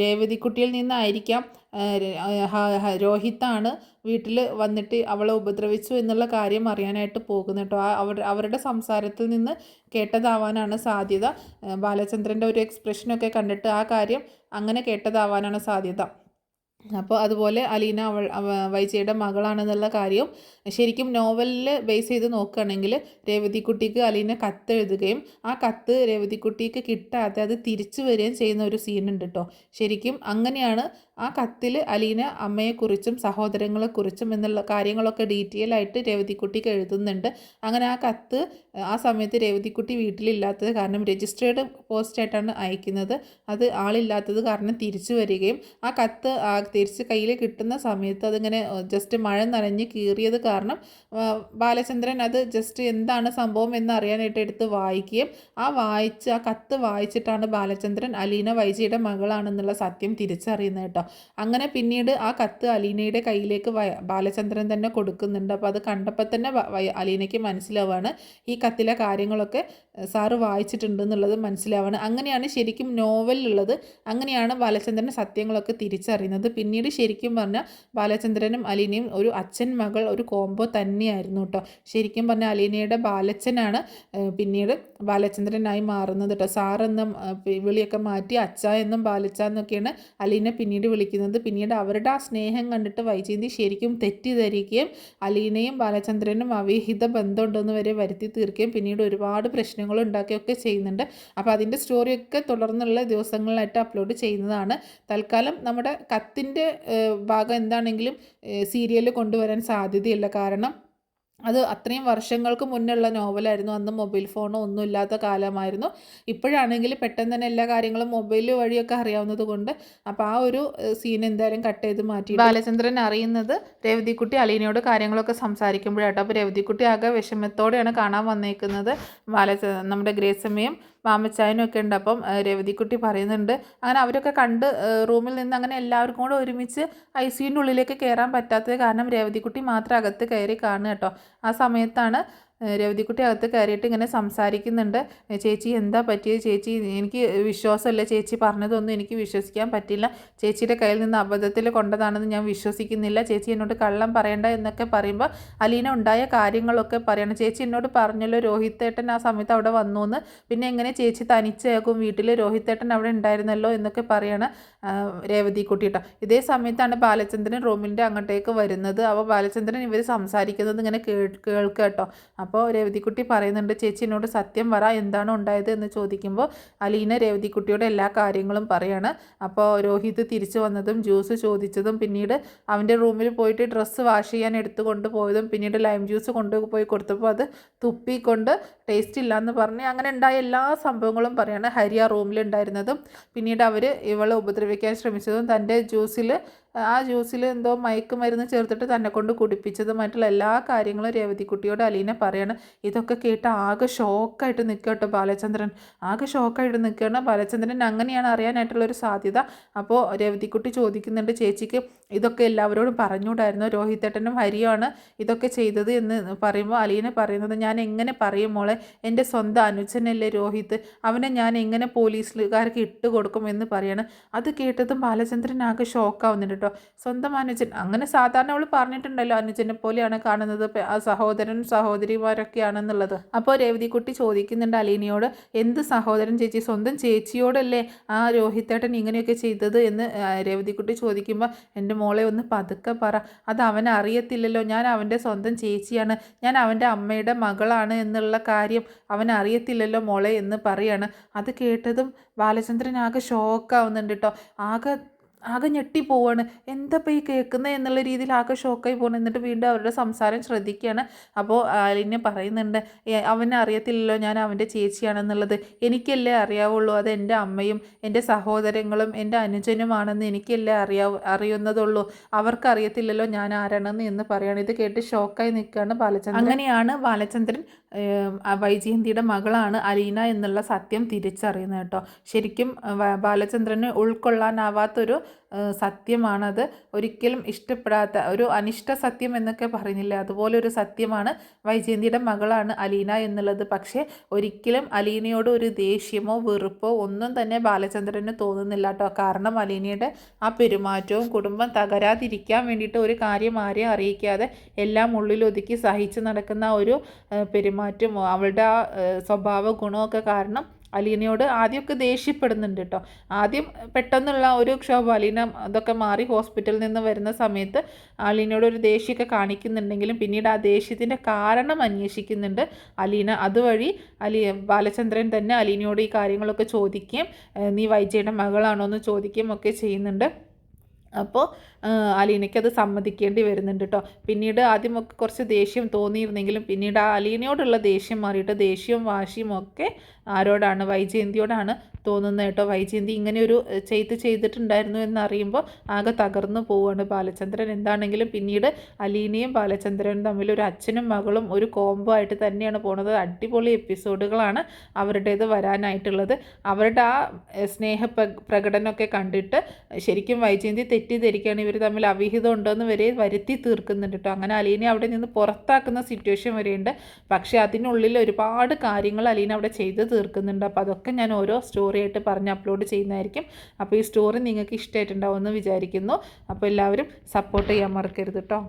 രേവതിക്കുട്ടിയിൽ നിന്നായിരിക്കാം രോഹിത്താണ് വീട്ടിൽ വന്നിട്ട് അവളെ ഉപദ്രവിച്ചു എന്നുള്ള കാര്യം അറിയാനായിട്ട് പോകുന്നു കേട്ടോ. അവരുടെ സംസാരത്തിൽ നിന്ന് കേട്ടതാവാനാണ് സാധ്യത. ബാലചന്ദ്രൻ്റെ ഒരു എക്സ്പ്രഷനൊക്കെ കണ്ടിട്ട് ആ കാര്യം അങ്ങനെ കേട്ടതാവാനാണ് സാധ്യത. അപ്പോൾ അതുപോലെ അലീന വൈജയുടെ മകളാണെന്നുള്ള കാര്യം ശരിക്കും നോവലിൽ ബേസ് ചെയ്ത് നോക്കുകയാണെങ്കിൽ രേവതിക്കുട്ടിക്ക് അലീന കത്ത് എഴുതുകയും ആ കത്ത് രേവതിക്കുട്ടിക്ക് കിട്ടാതെ അത് തിരിച്ചു വരികയും ചെയ്യുന്ന ഒരു സീനുണ്ട് കേട്ടോ. ശരിക്കും അങ്ങനെയാണ് ആ കത്തിൽ അലീന അമ്മയെക്കുറിച്ചും സഹോദരങ്ങളെക്കുറിച്ചും എന്നുള്ള കാര്യങ്ങളൊക്കെ ഡീറ്റെയിൽ ആയിട്ട് രേവതിക്കുട്ടിക്ക് എഴുതുന്നുണ്ട്. അങ്ങനെ ആ കത്ത് ആ സമയത്ത് രേവതിക്കുട്ടി വീട്ടിലില്ലാത്തത് കാരണം രജിസ്റ്റേർഡ് പോസ്റ്റായിട്ടാണ് അയക്കുന്നത്. അത് ആളില്ലാത്തത് കാരണം തിരിച്ചു വരികയും ആ കത്ത് തിരിച്ച് കയ്യിൽ കിട്ടുന്ന സമയത്ത് അതിങ്ങനെ ജസ്റ്റ് മഴ നനഞ്ഞ് കീറിയത് കാരണം ബാലചന്ദ്രൻ അത് ജസ്റ്റ് എന്താണ് സംഭവം എന്നറിയാനായിട്ട് എടുത്ത് വായിക്കുകയും ആ കത്ത് വായിച്ചിട്ടാണ് ബാലചന്ദ്രൻ അലീന വൈജയുടെ മകളാണെന്നുള്ള സത്യം തിരിച്ചറിയുന്നത് കേട്ടോ. അങ്ങനെ പിന്നീട് ആ കത്ത് അലീനയുടെ കയ്യിലേക്ക് ബാലചന്ദ്രൻ തന്നെ കൊടുക്കുന്നുണ്ട്. അപ്പോൾ അത് കണ്ടപ്പോൾ തന്നെ അലീനയ്ക്ക് മനസ്സിലാവുകയാണ് ഈ കത്തിലെ കാര്യങ്ങളൊക്കെ സാറ് വായിച്ചിട്ടുണ്ടെന്നുള്ളത് മനസ്സിലാവുകയാണ്. അങ്ങനെയാണ് ശരിക്കും നോവലിലുള്ളത്. അങ്ങനെയാണ് ബാലചന്ദ്രൻ സത്യങ്ങളൊക്കെ തിരിച്ചറിയുന്നത്. പിന്നീട് ശരിക്കും പറഞ്ഞാൽ ബാലചന്ദ്രനും അലീനയും ഒരു അച്ഛൻ മകൾ ഒരു കോംബോ തന്നെയായിരുന്നു കേട്ടോ. ശരിക്കും പറഞ്ഞാൽ അലീനയുടെ ബാലച്ചനാണ് പിന്നീട് ബാലചന്ദ്രനായി മാറുന്നത് കേട്ടോ. സാറെന്ന വിളിയൊക്കെ മാറ്റി അച്ഛ എന്നും ബാലച്ച എന്നൊക്കെയാണ് അലീന പിന്നീട് വിളിക്കുന്നത്. പിന്നീട് അവരുടെ ആ സ്നേഹം കണ്ടിട്ട് വൈജയന്തി ശരിക്കും തെറ്റിദ്ധരിക്കുകയും അലീനയും ബാലചന്ദ്രനും അവിഹിത ബന്ധമുണ്ടെന്ന് വരെ വരുത്തി തീർക്കുകയും പിന്നീട് ഒരുപാട് പ്രശ്നങ്ങൾ ഉണ്ടാക്കുകയൊക്കെ ചെയ്യുന്നുണ്ട്. അപ്പോൾ അതിൻ്റെ സ്റ്റോറിയൊക്കെ തുടർന്നുള്ള ദിവസങ്ങളിലായിട്ട് അപ്ലോഡ് ചെയ്യുന്നതാണ്. തൽക്കാലം നമ്മുടെ കത്തിൻ്റെ ഭാഗം എന്താണെങ്കിലും സീരിയലിൽ കൊണ്ടുവരാൻ സാധ്യതയില്ല. കാരണം അത് അത്രയും വർഷങ്ങൾക്ക് മുന്നുള്ള നോവലായിരുന്നു. അന്ന് മൊബൈൽ ഫോണോ ഒന്നും ഇല്ലാത്ത കാലമായിരുന്നു. ഇപ്പോഴാണെങ്കിൽ പെട്ടെന്ന് തന്നെ എല്ലാ കാര്യങ്ങളും മൊബൈൽ വഴിയൊക്കെ അറിയാവുന്നത് കൊണ്ട് അപ്പോൾ ആ ഒരു സീൻ എന്തായാലും കട്ട് ചെയ്ത് മാറ്റി. ബാലചന്ദ്രൻ അറിയുന്നത് രേവതിക്കുട്ടി അലീനയോട് കാര്യങ്ങളൊക്കെ സംസാരിക്കുമ്പോഴാട്ടോ. അപ്പോൾ രേവതിക്കുട്ടി ആകെ വിഷമത്തോടെയാണ് കാണാൻ വന്നേക്കുന്നത്. നമ്മുടെ ഗ്രേസമ്മയും മാമച്ചായനും ഒക്കെ ഉണ്ട്. അപ്പം രേവതിക്കുട്ടി പറയുന്നുണ്ട് അങ്ങനെ അവരൊക്കെ കണ്ട് റൂമിൽ നിന്ന് അങ്ങനെ എല്ലാവർക്കും കൂടെ ഒരുമിച്ച് ICUവിൻ്റെ ഉള്ളിലേക്ക് കയറാൻ പറ്റാത്തത് കാരണം രേവതിക്കുട്ടി മാത്രം അകത്ത് കയറി കാണുക കേട്ടോ. ആ സമയത്താണ് രേവതിക്കുട്ടി അകത്ത് കയറിയിട്ട് ഇങ്ങനെ സംസാരിക്കുന്നുണ്ട്. ചേച്ചി എന്താ പറ്റിയത് ചേച്ചി, എനിക്ക് വിശ്വാസമല്ല, ചേച്ചി പറഞ്ഞതൊന്നും എനിക്ക് വിശ്വസിക്കാൻ പറ്റില്ല, ചേച്ചിയുടെ കയ്യിൽ നിന്ന് അബദ്ധത്തിൽ കൊണ്ടതാണെന്ന് ഞാൻ വിശ്വസിക്കുന്നില്ല, ചേച്ചി എന്നോട് കള്ളം പറയണ്ട എന്നൊക്കെ പറയുമ്പോൾ അലീന ഉണ്ടായ കാര്യങ്ങളൊക്കെ പറയണം. ചേച്ചി എന്നോട് പറഞ്ഞല്ലോ രോഹിത്തേട്ടൻ ആ സമയത്ത് അവിടെ വന്നു എന്ന്, പിന്നെ എങ്ങനെ ചേച്ചി തനിച്ചാകും, വീട്ടിൽ രോഹിത്തേട്ടൻ അവിടെ ഉണ്ടായിരുന്നല്ലോ എന്നൊക്കെ പറയാണ് രേവതിക്കുട്ടി കേട്ടോ. ഇതേ സമയത്താണ് ബാലചന്ദ്രൻ റൂമിൻ്റെ അങ്ങോട്ടേക്ക് വരുന്നത്. അപ്പോൾ ബാലചന്ദ്രൻ ഇവർ സംസാരിക്കുന്നത് ഇങ്ങനെ കേൾക്കുക കേട്ടോ. അപ്പോൾ രേവതിക്കുട്ടി പറയുന്നുണ്ട് ചേച്ചി എന്നോട് സത്യം പറ, എന്താണ് ഉണ്ടായത് എന്ന് ചോദിക്കുമ്പോൾ അലീന രേവതിക്കുട്ടിയോട് എല്ലാ കാര്യങ്ങളും പറയാണ്. അപ്പോൾ രോഹിത് തിരിച്ചു വന്നതും ജ്യൂസ് ചോദിച്ചതും പിന്നീട് അവൻ്റെ റൂമിൽ പോയിട്ട് ഡ്രസ്സ് വാഷ് ചെയ്യാൻ എടുത്തു കൊണ്ടുപോയതും പിന്നീട് ലൈം ജ്യൂസ് കൊണ്ടുപോയി കൊടുത്തപ്പോൾ അത് തുപ്പിക്കൊണ്ട് ടേസ്റ്റ് ഇല്ലയെന്ന് പറഞ്ഞ് അങ്ങനെ ഉണ്ടായ എല്ലാ സംഭവങ്ങളും പറയാണ്. ഹരി ആ റൂമിലുണ്ടായിരുന്നതും പിന്നീട് അവർ ഇവളെ ഉപദ്രവിക്കാൻ ശ്രമിച്ചതും തൻ്റെ ജ്യൂസിൽ എന്തോ മയക്കുമരുന്ന് ചേർത്തിട്ട് തന്നെ കൊണ്ട് കുടിപ്പിച്ചതുമായിട്ടുള്ള എല്ലാ കാര്യങ്ങളും രേവതിക്കുട്ടിയോട് അലീന പറയാണ്. ഇതൊക്കെ കേട്ട് ആകെ ഷോക്കായിട്ട് നിൽക്കുക കേട്ടോ ബാലചന്ദ്രൻ. ആകെ ഷോക്കായിട്ട് നിൽക്കുകയാണ് ബാലചന്ദ്രൻ. അങ്ങനെയാണ് അറിയാനായിട്ടുള്ളൊരു സാധ്യത. അപ്പോൾ രേവതിക്കുട്ടി ചോദിക്കുന്നുണ്ട് ചേച്ചിക്ക് ഇതൊക്കെ എല്ലാവരോടും പറഞ്ഞുകൂടായിരുന്നു, രോഹിത്തേട്ടനും ഹരിയാണ് ഇതൊക്കെ ചെയ്തത് എന്ന് പറയുമ്പോൾ അലീന പറയുന്നത് ഞാൻ എങ്ങനെ പറയും മോളെ, എൻ്റെ സ്വന്തം അനുജനല്ലേ രോഹിത്, അവനെ ഞാൻ എങ്ങനെ പോലീസുകാർക്ക് ഇട്ട് കൊടുക്കും എന്ന് പറയാണ്. അത് കേട്ടതും ബാലചന്ദ്രൻ ആകെ ഷോക്കാവുന്നുണ്ട് കേട്ടോ. സ്വന്തം അനുജൻ, അങ്ങനെ സാധാരണ അവൾ പറഞ്ഞിട്ടുണ്ടല്ലോ അനുജനെ പോലെയാണ് കാണുന്നത്, ആ സഹോദരനും സഹോദരിമാരൊക്കെയാണെന്നുള്ളത്. അപ്പോൾ രേവതിക്കുട്ടി ചോദിക്കുന്നുണ്ട് അലീനയോട് എന്ത് സഹോദരൻ ചേച്ചി, സ്വന്തം ചേച്ചിയോടല്ലേ ആ രോഹിത്തേട്ടൻ ഇങ്ങനെയൊക്കെ ചെയ്തത് എന്ന് രേവതിക്കുട്ടി ചോദിക്കുമ്പോൾ എൻ്റെ മോളെ ഒന്ന് പതുക്കെ പറ, അത് അവനറിയത്തില്ലല്ലോ, ഞാൻ അവൻ്റെ സ്വന്തം ചേച്ചിയാണ്, ഞാൻ അവൻ്റെ അമ്മയുടെ മകളാണ് എന്നുള്ള കാര്യം അവനറിയത്തില്ലല്ലോ മോളെ എന്ന് പറയാണ്. അത് കേട്ടതും ബാലചന്ദ്രൻ ആകെ ഷോക്കാവുന്നുണ്ട് കേട്ടോ. ആകെ ഞെട്ടിപ്പോവാണ്, എന്താ ഇപ്പോൾ ഈ കേൾക്കുന്നത് എന്നുള്ള രീതിയിൽ ആകെ ഷോക്കായി പോകണം. എന്നിട്ട് വീണ്ടും അവരുടെ സംസാരം ശ്രദ്ധിക്കുകയാണ്. അപ്പോൾ അലീന പറയുന്നുണ്ട് അവനെ അറിയത്തില്ലല്ലോ ഞാൻ അവൻ്റെ ചേച്ചിയാണെന്നുള്ളത്, എനിക്കല്ലേ അറിയാവുള്ളൂ, അത് എൻ്റെ അമ്മയും എൻ്റെ സഹോദരങ്ങളും എൻ്റെ അനുജനുമാണെന്ന് എനിക്കല്ലേ അറിയുന്നതുള്ളൂ, അവർക്കറിയത്തില്ലല്ലോ ഞാൻ ആരാണെന്ന് എന്ന് പറയുകയാണ്. ഇത് കേട്ട് ഷോക്കായി നിൽക്കുകയാണ് ബാലചന്ദ്രൻ. അങ്ങനെയാണ് ബാലചന്ദ്രൻ വൈജയന്തിയുടെ മകളാണ് അലീന എന്നുള്ള സത്യം തിരിച്ചറിയുന്നത് കേട്ടോ. ശരിക്കും ബാലചന്ദ്രന് ഉൾക്കൊള്ളാനാവാത്തൊരു സത്യമാണത്. ഒരിക്കലും ഇഷ്ടപ്പെടാത്ത ഒരു അനിഷ്ട സത്യം എന്നൊക്കെ പറയുന്നില്ലേ, അതുപോലൊരു സത്യമാണ് വൈജയന്തിയുടെ മകളാണ് അലീന എന്നുള്ളത്. പക്ഷേ ഒരിക്കലും അലീനയോട് ഒരു ദേഷ്യമോ വെറുപ്പോ ഒന്നും തന്നെ ബാലചന്ദ്രന് തോന്നുന്നില്ല കേട്ടോ. കാരണം അലീനയുടെ ആ പെരുമാറ്റവും കുടുംബം തകരാതിരിക്കാൻ വേണ്ടിയിട്ട് ഒരു കാര്യം ആരെയും അറിയിക്കാതെ എല്ലാം ഉള്ളിലൊതുക്കി സഹിച്ച് നടക്കുന്ന ഒരു പെരുമാറ്റം, അവളുടെ ആ സ്വഭാവ ഗുണമൊക്കെ കാരണം അലീനയോട് ആദ്യമൊക്കെ ദേഷ്യപ്പെടുന്നുണ്ട് കേട്ടോ. ആദ്യം പെട്ടെന്നുള്ള ഒരു ക്ഷോഭം, അലീന അതൊക്കെ മാറി ഹോസ്പിറ്റലിൽ നിന്ന് വരുന്ന സമയത്ത് അലീനയോട് ഒരു ദേഷ്യമൊക്കെ കാണിക്കുന്നുണ്ടെങ്കിലും പിന്നീട് ആ ദേഷ്യത്തിൻ്റെ കാരണം അന്വേഷിക്കുന്നുണ്ട് അലീന. അതുവഴി ബാലചന്ദ്രൻ തന്നെ അലീനയോട് ഈ കാര്യങ്ങളൊക്കെ ചോദിക്കുകയും നീ വൈജയുടെ മകളാണോ എന്ന് ചോദിക്കുകയും ഒക്കെ ചെയ്യുന്നുണ്ട്. അപ്പോൾ അലീനയ്ക്ക് അത് സമ്മതിക്കേണ്ടി വരുന്നുണ്ട് കേട്ടോ. പിന്നീട് ആദ്യമൊക്കെ കുറച്ച് ദേഷ്യം തോന്നിയിരുന്നെങ്കിലും പിന്നീട് ആ അലീനയോടുള്ള ദേഷ്യം മാറിയിട്ട് ദേഷ്യവും വാശിയും ഒക്കെ ആരോടാണ്, വൈജയന്തിയോടാണ് തോന്നുന്നത് കേട്ടോ. വൈജയന്തി ഇങ്ങനെ ഒരു ചെയ്തിട്ടുണ്ടായിരുന്നു എന്നറിയുമ്പോൾ ആകെ തകർന്നു പോവുകയാണ് ബാലചന്ദ്രൻ. എന്താണെങ്കിലും പിന്നീട് അലീനയും ബാലചന്ദ്രനും തമ്മിൽ ഒരു അച്ഛനും മകളും ഒരു കോംബോ ആയിട്ട് തന്നെയാണ് പോണത്. അടിപൊളി എപ്പിസോഡുകളാണ് അവരുടേത് വരാനായിട്ടുള്ളത്. അവരുടെ ആ സ്നേഹ പ്രകടനമൊക്കെ കണ്ടിട്ട് ശരിക്കും വൈജയന്തി തെറ്റിദ്ധരിക്കുകയാണ്, ഇവർ തമ്മിൽ അവിഹിതം ഉണ്ടോയെന്ന് വരെ വരുത്തി തീർക്കുന്നുണ്ട് കേട്ടോ. അങ്ങനെ അലീനെ അവിടെ നിന്ന് പുറത്താക്കുന്ന സിറ്റുവേഷൻ വരെയുണ്ട്. പക്ഷേ അതിനുള്ളിൽ ഒരുപാട് കാര്യങ്ങൾ അലീന അവിടെ ചെയ്ത് തീർക്കുന്നുണ്ട്. അപ്പോൾ അതൊക്കെ ഞാൻ ഓരോ സ്റ്റോറി ആയിട്ട് പറഞ്ഞ് അപ്ലോഡ് ചെയ്യുന്നതായിരിക്കും. അപ്പോൾ ഈ സ്റ്റോറി നിങ്ങൾക്ക് ഇഷ്ടമായിട്ടുണ്ടാവുമെന്ന് വിചാരിക്കുന്നു. അപ്പോൾ എല്ലാവരും സപ്പോർട്ട് ചെയ്യാൻ മറക്കരുത് കേട്ടോ.